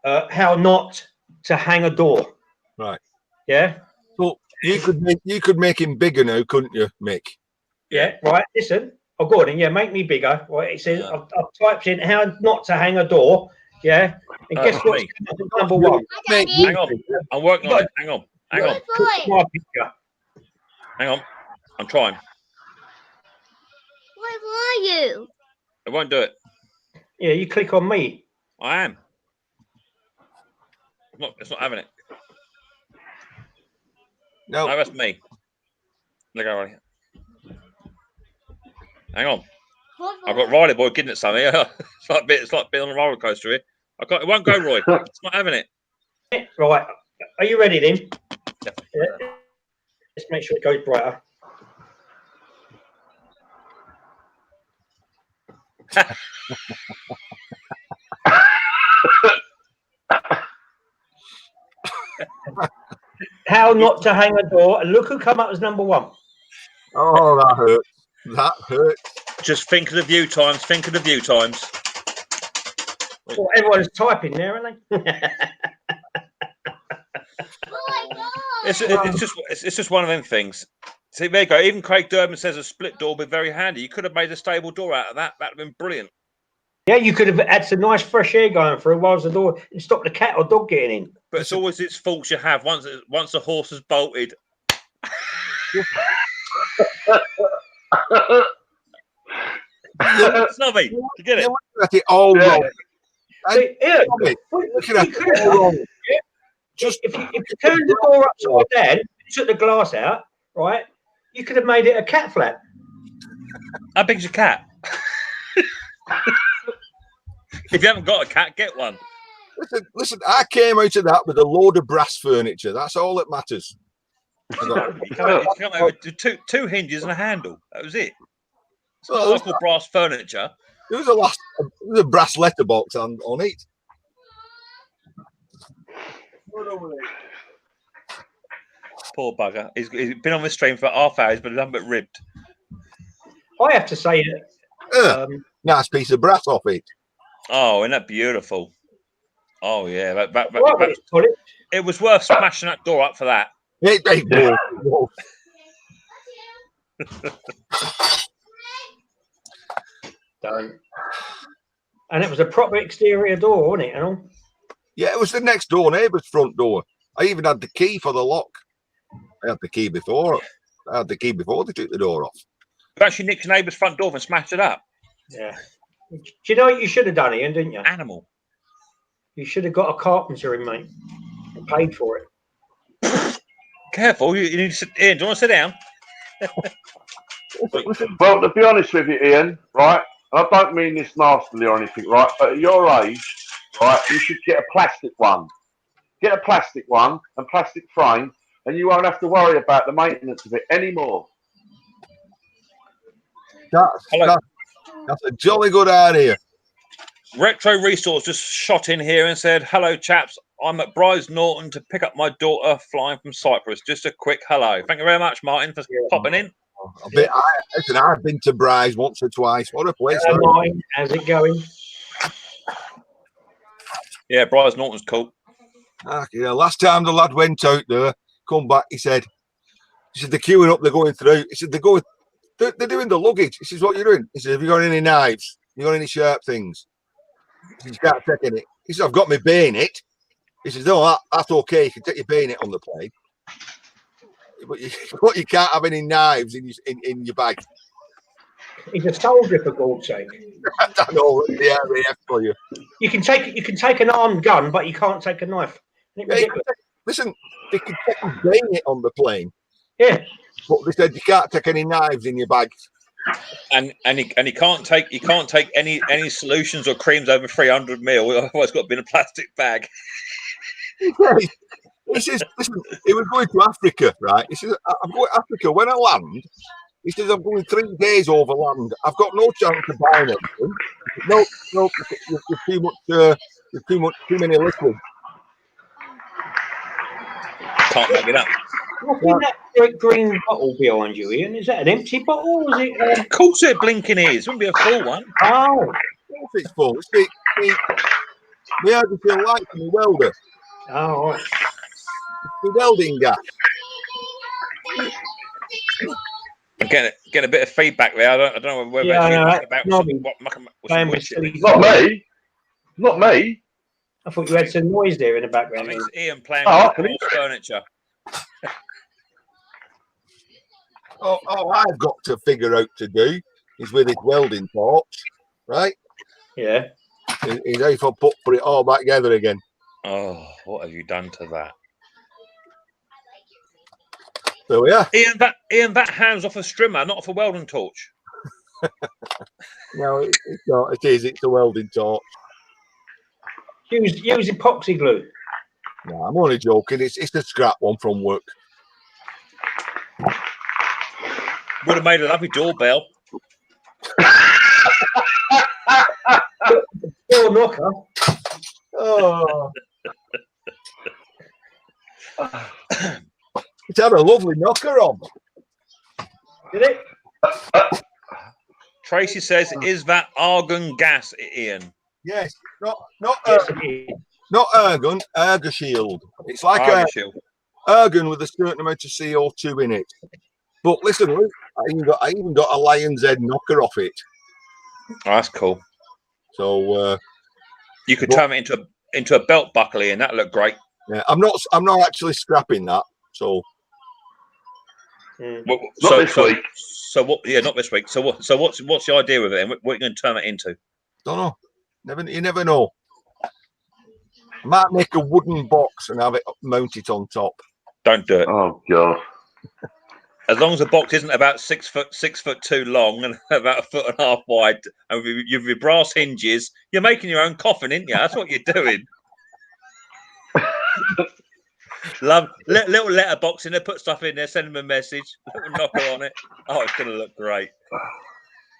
how not to hang a door. Right. Yeah. So You could make him bigger now, couldn't you, Mick? Yeah, right. Listen, I'll go on then. Yeah, make me bigger. Right. It says I've typed in how not to hang a door. Yeah. And guess what's number one? Hang on. I'm working on it. Hang on. My picture. Hang on. I'm trying. Where are you? It won't do it. Yeah, you click on me. I am. It's not having it. No, that's me. Look over. Hang on. I've got Riley boy getting it something. It's like being on a roller coaster here. It won't go, Roy. It's not having it. Right. Are you ready then? Yeah. Let's make sure it goes brighter. How not to hang a door, and look who come up as number one. oh, that hurts. That hurts. Just think of the view times. Think of the view times. Well, everyone's typing there, aren't they? It's just one of them things. See, there you go. Even Craig Durbin says a split door would be very handy. You could have made a stable door out of that. That'd have been brilliant. Yeah, you could have had some nice fresh air going through whilst the door and stop the cat or dog getting in. But it's always its faults you have once the horse has bolted. Snobby, you get it? You're looking at it all wrong. Looking at it all wrong. Just if you turned the door upside down, took the glass out, right, you could have made it a cat flap. How big's your cat? If you haven't got a cat, get one. Listen, I came out of that with a load of brass furniture. That's all that matters. You come out with two hinges and a handle. That was it. It's not local brass furniture. There was a brass letterbox on it. Poor bugger. He's been on the stream for half hour. He's been nothing but ribbed. I have to say that. Nice piece of brass off it. Oh, isn't that beautiful? Oh yeah, it was worth smashing that door up for that. Don't. And it was a proper exterior door, wasn't it? Yeah, it was the next door neighbour's front door. I even had the key for the lock. I had the key before. They took the door off. You actually nicked your neighbour's front door and smashed it up. Yeah. Do you know what you should have done, Ian, didn't you? Animal. You should have got a carpenter in, mate, and paid for it. Careful, you need to sit. Ian, do you want to sit down? Well, to be honest with you, Ian, right, I don't mean this nastily or anything, right, but at your age, right, you should get a plastic one. Get a plastic one and plastic frame, and you won't have to worry about the maintenance of it anymore. That's a jolly good idea. Retro Resource just shot in here and said, "Hello, chaps. I'm at Bryce Norton to pick up my daughter flying from Cyprus. Just a quick hello." Thank you very much, Martin, for popping in. I've been to Bryce once or twice. What a place! Martin, how's it going? Yeah, Bryce Norton's cool. Yeah, last time the lad went out there, come back, he said they're queuing up, they're going through. He said they're doing the luggage. He says, "What are you doing?" He said, "Have you got any knives? You got any sharp things?" He says, "You can't take any." He says, "I've got my bayonet." He says, "No, that's okay. You can take your bayonet on the plane, but you can't have any knives in your bag." He's a soldier, for God's sake. I know the RAF for you. You can take an armed gun, but you can't take a knife. Listen, they can take a bayonet on the plane. Yeah, but they said you can't take any knives in your bag. And he can't take any solutions or creams over 300 ml. Otherwise, it's got to be in a plastic bag. He says, "Listen, he was going to Africa, right?" He says, "I'm going to Africa. When I land," he says, "I'm going 3 days over land. I've got no chance of buying anything. No, you're too many liquids. Can't make it up." What's in that great green bottle behind you, Ian? Is that an empty bottle, or is it? Of course, it blinking is. It wouldn't be a full one. Oh, Of course it's full. We had to feel like the welder. oh, right. The welding gas. Get a bit of feedback there. I don't know whether Yeah, you're I talking about know. some wood chipping. Not me. Not me. I thought you had some noise there in the I background. think it's Ian playing Oh, with his furniture. All I've got to figure out to do is with his welding torch, right? Yeah. Is if I put it all back together again. Oh, what have you done to that? So yeah. Ian, that hand's off a strimmer, not off a welding torch. No, it's not. It is. It's a welding torch. Use epoxy glue. No, I'm only joking. It's a scrap one from work. Would have made a lovely doorbell. Door knocker. Oh. It's had a lovely knocker on. Did it? Tracy says, "Is that argon gas, Ian?" Yes, not Yes, it is. not argon, Ergo Shield. It's like Argon shield. argon with a certain amount of CO2 in it. But listen, look, I even got a lion's head knocker off it. Oh, that's cool. So You could turn it into a belt buckle, Ian. That looked great. yeah, I'm not actually scrapping that. So Not this week. So what? Yeah, not this week. So what's the idea with it? And what are you going to turn it into? don't know. You never know. I might make a wooden box and have it mount it on top. Don't do it. Oh God. As long as the box isn't about 6'2" long and about 1.5 feet wide, and with your brass hinges, you're making your own coffin, isn't you? That's what you're doing. Love little letterbox in there, put stuff in there, send them a message, little knocker on it. Oh, it's going to look great.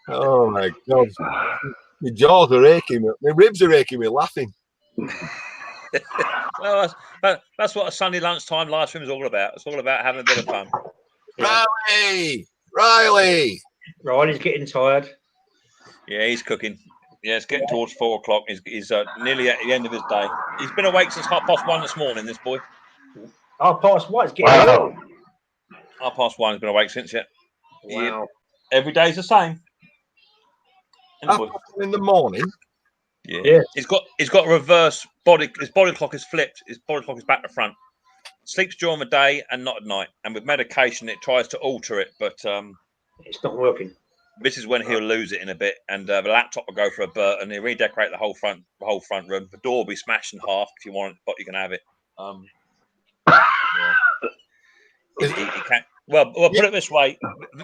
Oh my God. My jaws are aching me. My ribs are aching me laughing. Well, that's what a Sunday lunchtime live stream is all about. It's all about having a bit of fun. Riley! Riley's getting tired. Yeah, he's cooking. Yeah, it's getting towards 4 o'clock. He's nearly at the end of his day. He's been awake since 1:30 this morning, this boy. 1:30. It's getting Wow. 1:30 he's been awake since, yeah. Wow. Yeah. Every day's the same. In the morning. Yeah. He's got a reverse body. His body clock is flipped. His body clock is back to front. Sleeps during the day and not at night. And with medication, it tries to alter it, but it's not working. This is when he'll lose it in a bit, and the laptop will go for a burst, and he'll redecorate the whole front room. The door will be smashed in half if you want it, but you can have it. He can't. Well, put it this way: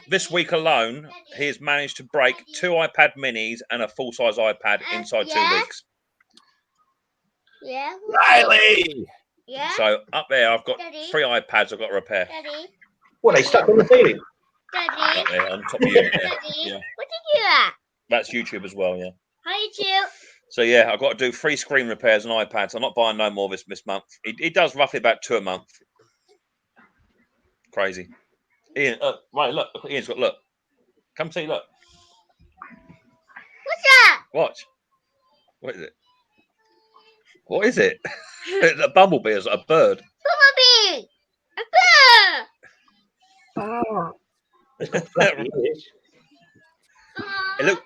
this week alone, he has managed to break 2 iPad Minis and a full-size iPad inside 2 weeks. Yeah. Riley! Yeah. So up there, I've got Daddy. 3 iPads I've got to repair. Daddy. What, they stuck on the ceiling? Daddy. Up there on top of you. Daddy. Yeah. What did you do that? That's YouTube as well, yeah. Hi, YouTube. So yeah, I've got to do 3 screen repairs on iPads. I'm not buying no more this month. He does roughly about 2 a month. Crazy. Ian, right, look, Ian's got, look. Come see, look. What's that? Watch. What is it? What is it? A bumblebee is a bird. Bumblebee. A bird. Oh. It's got flappy ears. It look.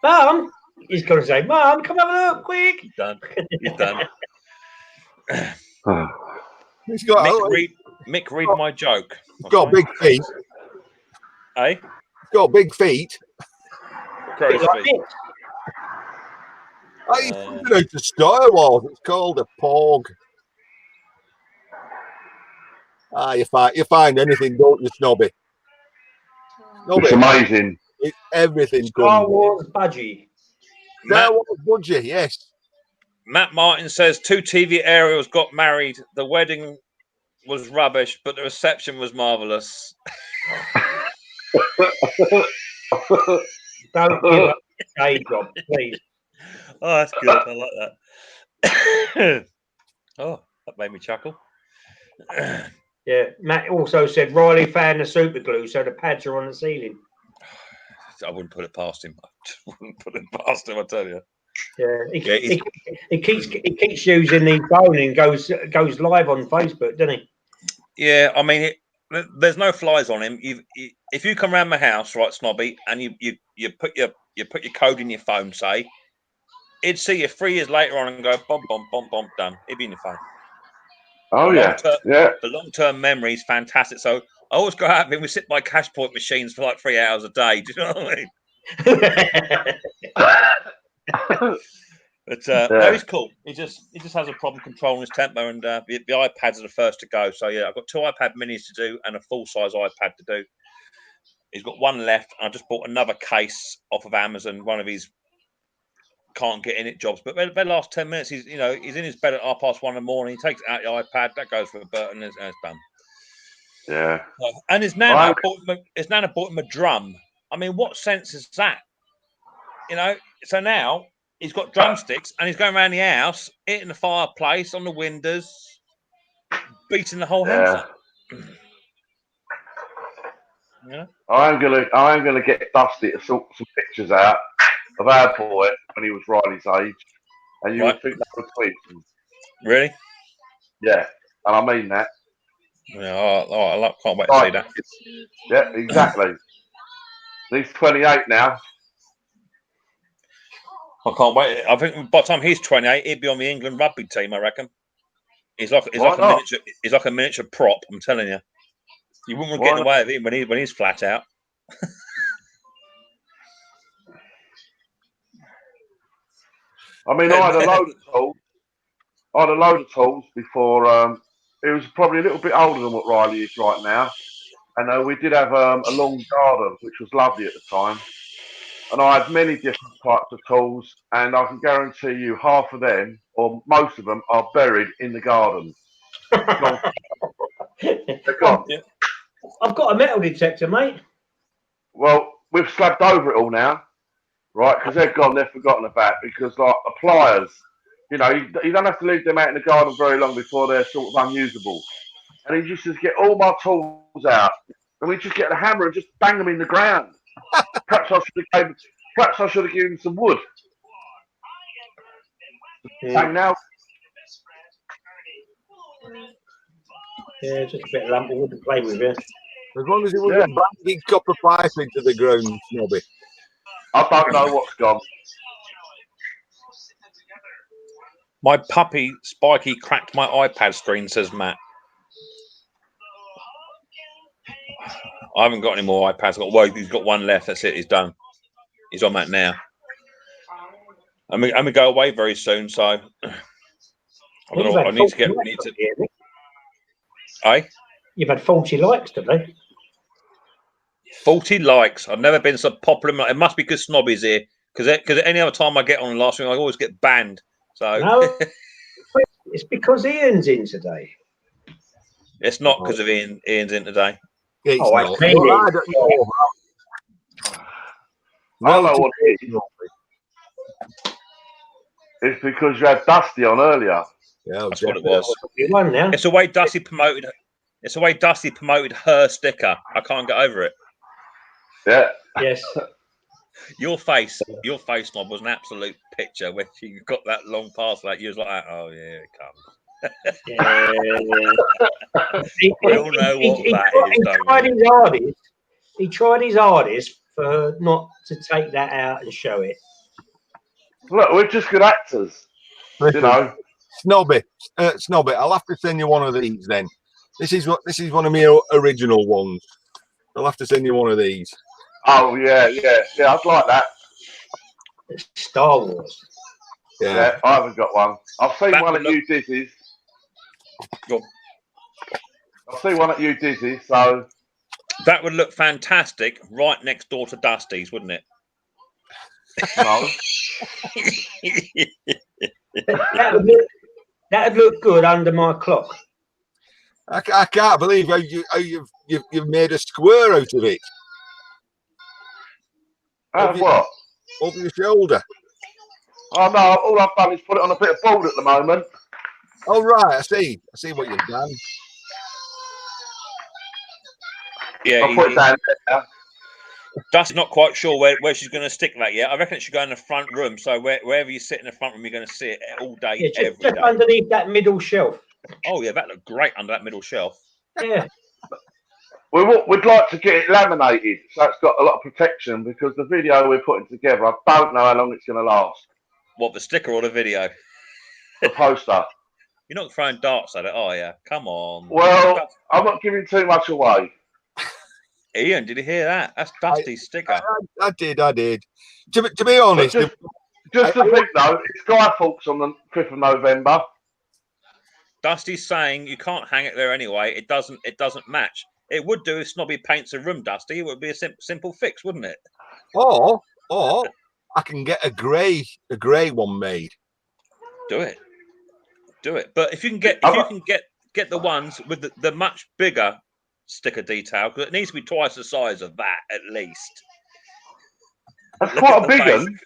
Mum! He's going to say, Mum, come have a look, quick. He's done. He's done. He's got Mick, read my joke. He's got big feet. Eh? He's got big feet. Crow's Like feet. this. I used to figure out the Star Wars. It's called a pog. You find anything, don't you, Snobby? It's amazing. It's everything. Star Wars budgie. Star Wars budgie, yes. Matt Martin says 2 TV aerials got married. The wedding was rubbish, but the reception was marvellous. Don't give up the day job, please. Oh, that's good. I like that. Oh, that made me chuckle. Yeah, Matt also said Riley found the super glue, so the pads are on the ceiling. I wouldn't put it past him. I wouldn't put it past him, I tell you. Yeah, he keeps using the phone and goes live on Facebook, doesn't he? Yeah, I mean, there's no flies on him. If you come around my house, right, Snobby, and you put your code in your phone, say, he'd see you 3 years later on and go bomb bomb bomb bomb done. It'd be in your phone. Oh yeah, yeah. The long-term memory is fantastic. So I always go out and we sit by cash point machines for like 3 hours a day. Do you know what I mean? But no, he's cool. He just has a problem controlling his temper, and the iPads are the first to go. So yeah, I've got 2 iPad minis to do and a full-size iPad to do. He's got one left. I just bought another case off of Amazon. One of his can't get in it jobs, but the last 10 minutes, he's in his bed at 1:30 in the morning. He takes out the iPad, that goes for a Burton, and it's done. Yeah. And his nana bought him a drum. I mean, what sense is that? So now he's got drumsticks and he's going around the house, hitting the fireplace on the windows, beating the whole house up. Yeah. I'm gonna get Dusty to sort some pictures out of our boy when he was Riley's age, and you would think that was twins. Really? Yeah, and I mean that. Yeah, I can't wait to see that. Yeah, exactly. He's 28 now. I can't wait. I think by the time he's 28, he'd be on the England rugby team. I reckon. He's like a miniature prop. I'm telling you. You wouldn't want to get in the way of him when he's flat out. I mean, I had a load of tools before. It was probably a little bit older than what Riley is right now, and we did have a long garden, which was lovely at the time. And I had many different types of tools, and I can guarantee you half of them, or most of them, are buried in the garden. They're gone. I've got a metal detector, mate. Well, we've slabbed over it all now, right? Because they're gone, they're forgotten about. Because like the pliers, you don't have to leave them out in the garden very long before they're sort of unusable. And he just get all my tools out, and we just get the hammer and just bang them in the ground. Perhaps I should have given him some wood. Bang now. Yeah, just a bit of lump of wood to play with, yeah. As long as it wasn't banging copper pipe into the ground, Snobby. I don't know what's gone. My puppy Spikey cracked my iPad screen, says Matt. I haven't got any more iPads. He's got one left. That's it. He's done. He's on that now. And we go away very soon, so I don't know. I need to get. You've had 40 likes today. 40 likes. I've never been so popular. It must be because Snobby's here. Because any other time I get on last week, I always get banned. So no, it's because Ian's in today. It's not because of Ian's in today. It's I don't know what it is. It's because you had Dusty on earlier. Yeah, that's what it was. It's the way Dusty promoted. It's the way Dusty promoted her sticker. I can't get over it. Yeah. Yes. Your face, Mob, was an absolute picture when you got that long pass. Like you was like, oh yeah, it comes. We all know what that is. He tried his hardest for her not to take that out and show it. Look, we're just good actors. Snobby, I'll have to send you one of these then. This is one of my original ones. I'll have to send you one of these. Oh yeah, I'd like that. It's Star Wars. Yeah, I haven't got one. I've seen one at you Dizzy's. I've seen one at you Dizzy's, so that would look fantastic right next door to Dusty's, wouldn't it? No. That'd look good under my clock. I can't believe how you've made a square out of it. What? Over your shoulder. Oh no! All I've done is put it on a bit of board at the moment. Oh right, I see what you've done. Yeah, I'll put it down there. Dusty's not quite sure where she's going to stick that yet. I reckon it should go in the front room. So wherever you sit in the front room, you're going to see it all day, every day. Underneath that middle shelf. Oh yeah, that looked great under that middle shelf. Yeah. We'd like to get it laminated, so it's got a lot of protection, because the video we're putting together, I don't know how long it's going to last. What, the sticker or the video? The poster. You're not throwing darts at it, are you? Come on. Well, I'm not giving too much away. Ian, did you hear that? That's Dusty's sticker. I did. To be honest, just to think though, it's Guy Fawkes on the 5th of November. Dusty's saying you can't hang it there anyway. It doesn't match. It would do if Snobby paints a room, Dusty. It would be a simple fix, wouldn't it? Or I can get a grey one made. Do it. But if you can get the ones with the much bigger sticker detail, because it needs to be twice the size of that at least. That's quite a big one.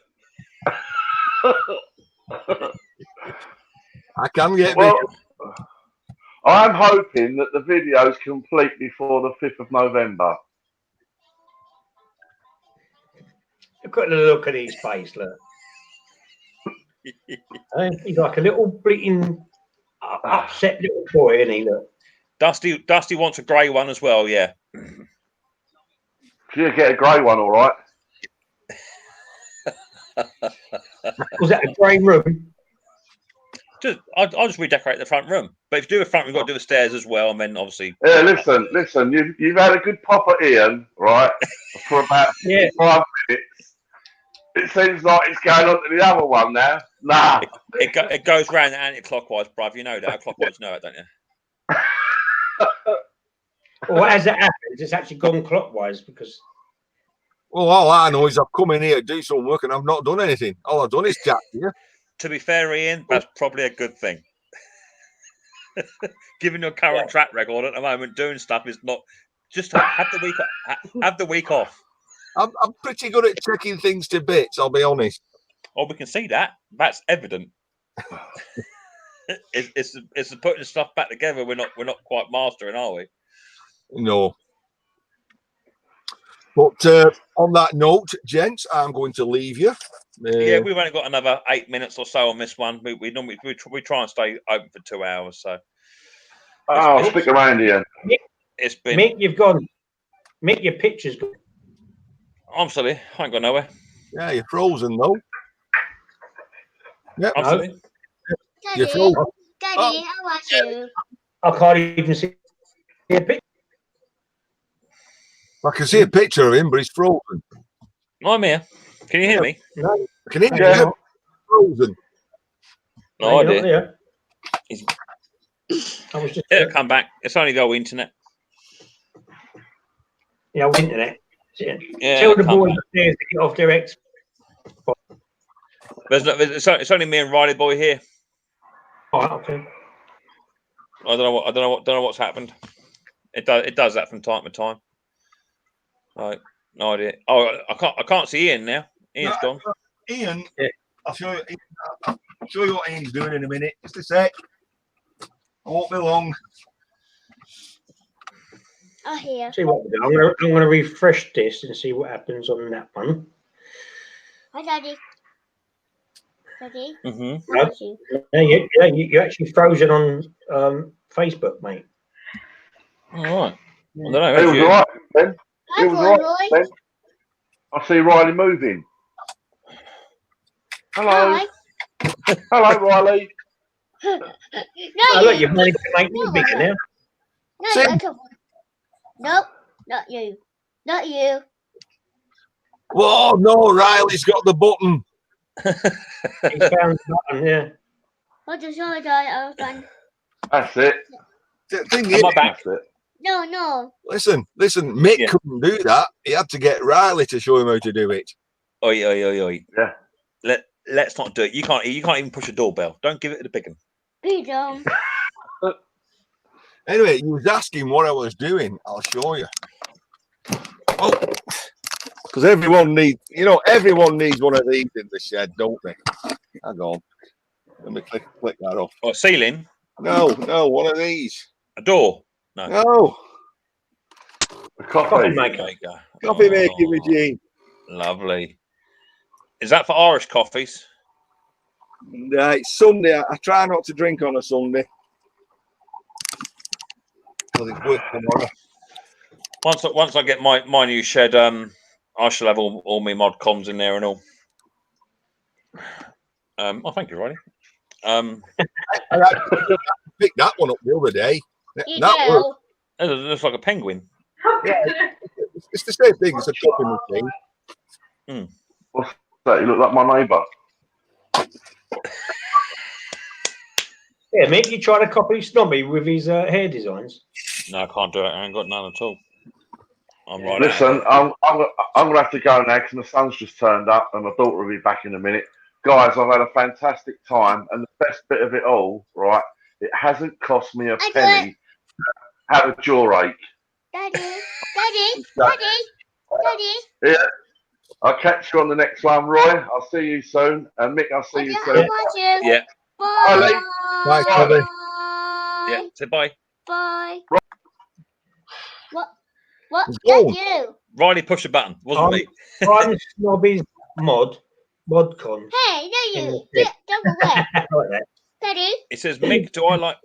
I can get well, I'm hoping that the video's complete before the 5th of November. Look at his face, look. He's like a little bleating upset little boy, isn't he? Look. Dusty wants a grey one as well, yeah. You get a grey one, all right. Was that a grey room? I'll just redecorate the front room. But if you do the front, we've got to do the stairs as well, and then obviously. Yeah, listen. You've had a good pop at Ian, right? For about 5 minutes. It seems like it's going on to the other one now. Nah. It goes round anti-clockwise, bruv. You know that. Clockwise, know it, don't you? Well, as it happens, it's actually gone clockwise because. Well, all I know is I've come in here to do some work and I've not done anything. All I've done is chat here. To be fair, Ian, that's probably a good thing. Given your current track record at the moment, doing stuff is not. Just have the week off. I'm pretty good at checking things to bits, I'll be honest. Oh, we can see that. That's evident. It's putting stuff back together. We're not quite mastering, are we? No. But on that note, gents, I'm going to leave you. Yeah, we've only got another 8 minutes or so on this one. We normally try and stay open for 2 hours. So. I'll stick around here. It's been. Mick, you've gone. Mick, your picture's gone. I'm sorry, I ain't got nowhere. Yeah, you're frozen though. Yeah, I'm sorry. You're frozen. Daddy, how are you? I can't even see a picture. I can see a picture of him, but he's frozen. I'm here. Can you hear me? No. Can you hear him? Frozen. No idea. I was just. It'll come back. It's only the old internet. Yeah, old internet. Yeah, tell the boys upstairs to get off their X. It's only me and Riley boy here. Oh, okay. I don't know what's happened. It does that from time to time. Right, no idea. Oh, I can't see Ian now. Ian's gone. Ian, I'll show you what Ian's doing in a minute. Just a sec. I won't be long. Oh, here. See what I'm going to refresh this and see what happens on that one. Hi, Daddy. Daddy. Mm-hmm. How are you? Yeah, you're actually frozen on Facebook, mate. All right. I don't know. It was all right, Ben. Hi, It was all right, Ben. I see Riley moving. Hello. Hi. Hello, Riley. No, Oh, look, you've managed to make me bigger now. No, I don't want. Nope, not you. Not you. Whoa, no, Riley's got the button. He found the button, yeah. What the sorry, I was done. That's it. The thing is, That's it. No. listen, Mick couldn't do that. He had to get Riley to show him how to do it. Oi. Yeah. Let's not do it. You can't even push a doorbell. Don't give it the big one. Be done. Anyway, he was asking what I was doing. I'll show you. Oh, because everyone needs one of these in the shed, don't they? Hang on. Let me click that off. Oh, ceiling? No, one of these. A door? No. The coffee maker. Coffee making machine. Lovely. Is that for Irish coffees? It's Sunday. I try not to drink on a Sunday. Because it's work tomorrow. Once I get my new shed, I shall have all my mod comms in there and all. Oh, thank you, Riley. I picked that one up the other day. You That do. works. It looks like a penguin. Yeah, it's the same thing. It's a copy machine. What's that? You look like my neighbour. Yeah, Mick, you try to copy Snobby with his hair designs? No, I can't do it. I ain't got none at all. I'm right. Listen, I'm gonna have to go now because the sun's just turned up and my daughter will be back in a minute. Guys, I've had a fantastic time, and the best bit of it all, right? It hasn't cost me a penny to have a jaw ache. Daddy. Yeah. I'll catch you on the next one, Roy. I'll see you soon, and Mick, I'll see you soon. Yeah. Bye. Bye, Snobby. Yeah. Say bye. Bye. What? It's That's gone. you. Riley pushed a button. Wasn't me. I'm Snobby's modcon. Hey, no you. Get double wet. Like that. Daddy. It says, Mick, do I like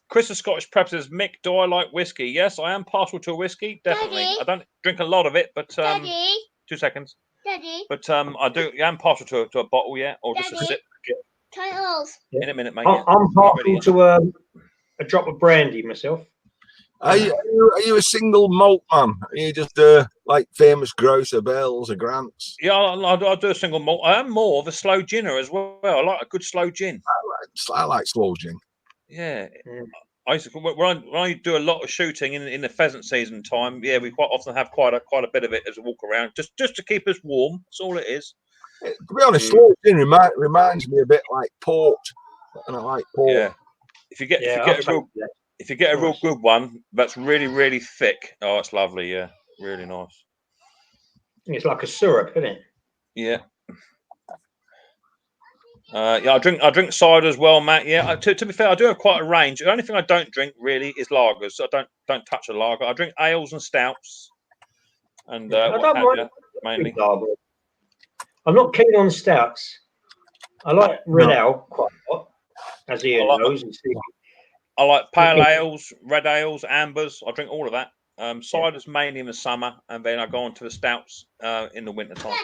Chris the Scottish Prep says, Mick, do I like whiskey? Yes, I am partial to whiskey, definitely. Daddy. I don't drink a lot of it, but Daddy. 2 seconds. Daddy. But I am partial to a bottle, yeah, or just a Daddy. sip. Titles. In a minute, mate. I'm partial to a drop of brandy myself. Are you a single malt man? Are you just like famous grocer Bells or Grants? Yeah, I do a single malt. I am more of a slow ginner as well. I like a good slow gin. I like slow gin. Yeah. I used to, when I do a lot of shooting in the pheasant season time, yeah, we quite often have quite a bit of it as we walk around, just to keep us warm. That's all it is. To be honest, slow gin reminds me a bit like port, and I like port. Yeah. If you get a real good one that's really thick, oh, it's lovely. Yeah, really nice. It's like a syrup, isn't it? Yeah. Yeah, I drink cider as well, Matt. Yeah, to be fair, I do have quite a range. The only thing I don't drink really is lagers. So I don't touch a lager. I drink ales and stouts, and I don't mind mainly. Lager. I'm not keen on stouts. I like red ale quite a lot, as Ian knows. I like pale ales, red ales, ambers. I drink all of that. Cider's mainly in the summer, and then I go on to the stouts in the winter time.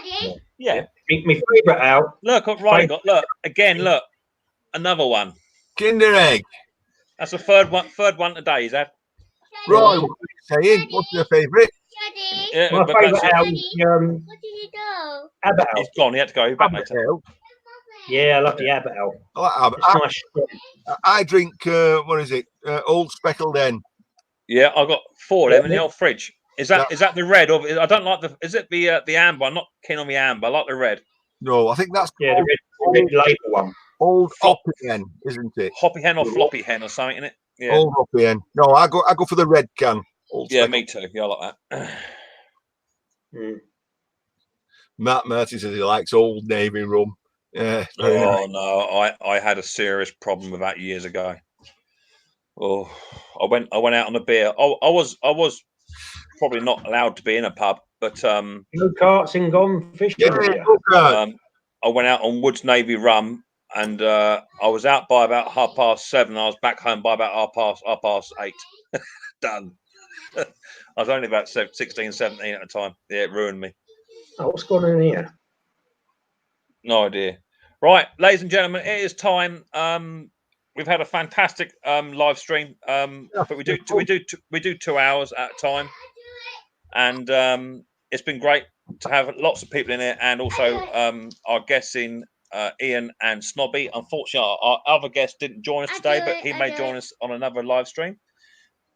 Yeah. My favourite ale. Look, Riley got look another one. Kinder Egg. That's the third one today. Is that? Roy, what are you saying? What's your favourite? Yeah, my favourite ale is What did you do? Abbott ale. He's gone. He had to go. He's back later. Yeah, I love the Abbott ale. I drink what is it? Old Speckled Hen. Yeah, I've got 4 of them in the old fridge. Is that the red? Or I don't like the. Is it the amber? I'm not keen on the amber. I like the red. No, I think that's the red label one. Old Hoppy Hen, isn't it? Hoppy Hen or Floppy Hen or something in it. Yeah. Old Hoppy Hen. No, I go for the red can. Yeah, me too. Yeah, I like that. Matt Merton says he likes Old Navy rum. Yeah. Oh no, I had a serious problem with that years ago. Oh, I went out on a beer. I was probably not allowed to be in a pub, but no carts in gone fishing. I went out on Woods Navy rum, and I was out by about 7:30. I was back home by about 8:30. Done. I was only about 16, 17 at the time. Yeah, it ruined me. Oh, what's going on here? No idea. Right, ladies and gentlemen, it is time. We've had a fantastic live stream, but we do 2 hours at a time, and it's been great to have lots of people in it, and also our guests in Ian and Snobby. Unfortunately, our other guest didn't join us today, but he may join us on another live stream.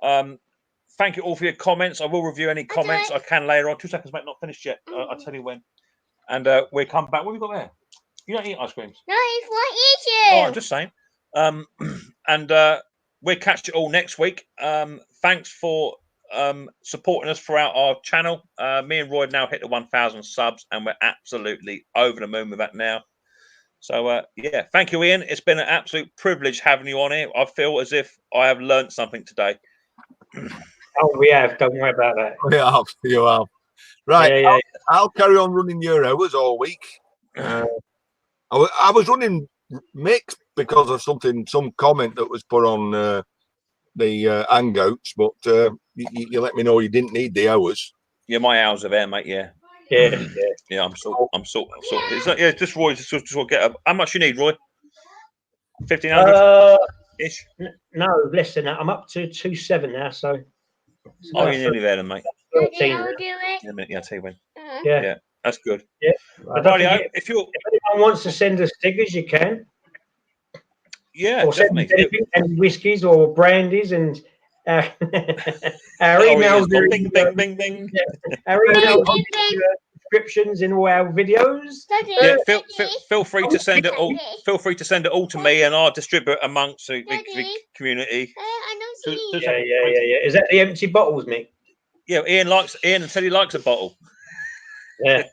Thank you all for your comments. I will review any comments I can later on. 2 seconds, mate, not finished yet. I'll tell you when. And we'll come back. What have we got there? You don't eat ice creams? No, it's what eat you. Oh, I'm just saying. And we'll catch you all next week. Thanks for supporting us throughout our channel. Me and Roy now hit the 1,000 subs, and we're absolutely over the moon with that now. So, yeah, thank you, Ian. It's been an absolute privilege having you on here. I feel as if I have learned something today. Oh, we have. Don't worry about that. You have. Right. Yeah. I'll carry on running your hours all week. I was running Mick because of some comment that was put on the hangouts, but you let me know you didn't need the hours. Yeah, my hours are there, mate. Yeah. Yeah. Yeah, I'm sort. It's not, yeah, just Roy. Just get how much you need, Roy? 1,500 ish. No, less than that. I'm up to 2.7 now, so. Oh, you're nearly there, then, mate. 13 I'll now. do it. Yeah, I'll tell you when. Yeah. Yeah, that's good. Yeah. But rightio, if you're, anyone wants to send us stickers, you can. yeah, Or send us definitely. anything, any whiskies or brandies, and our Oh, emails yeah, are bing, bing, bing, bing. our emails are in the descriptions in all our videos. Yeah, feel free to send it all. Feel free to send it all to me, and I'll distribute it amongst the community. Yeah. Is that the empty bottles, Mick? Yeah, Ian said he likes a bottle. Yeah.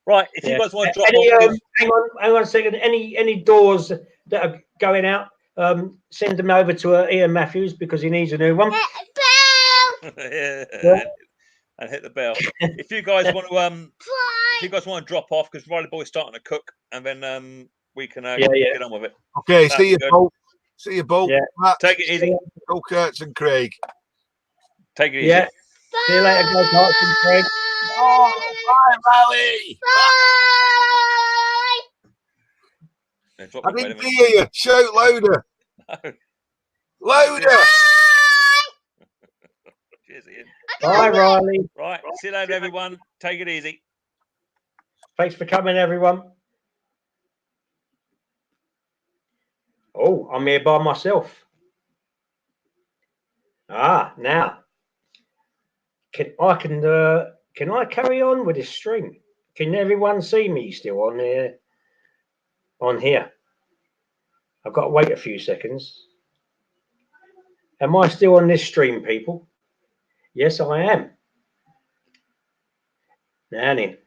Right, if you guys want to drop off, hang on a second. Any doors that are going out, send them over to Ian Matthews because he needs a new one. And hit the bell. If you guys want to, drop off because Riley Boy's starting to cook, and then we can get on with it. Okay, see you both. See you both. Yeah. Matt, take it easy. Go Kurtz and Craig. Take it easy. Yeah. See you later, guys. Kurtz and Craig. Oh, bye, Riley. Bye. I didn't hear you. Shout louder. No. Louder. Cheers, Ian. Bye, Riley. Right. See you later, everyone. Take it easy. Thanks for coming, everyone. Oh, I'm here by myself. Now can I carry on with this stream? Can everyone see me still on there? On here? I've got to wait a few seconds. Am I still on this stream, people? Yes, I am. Now then.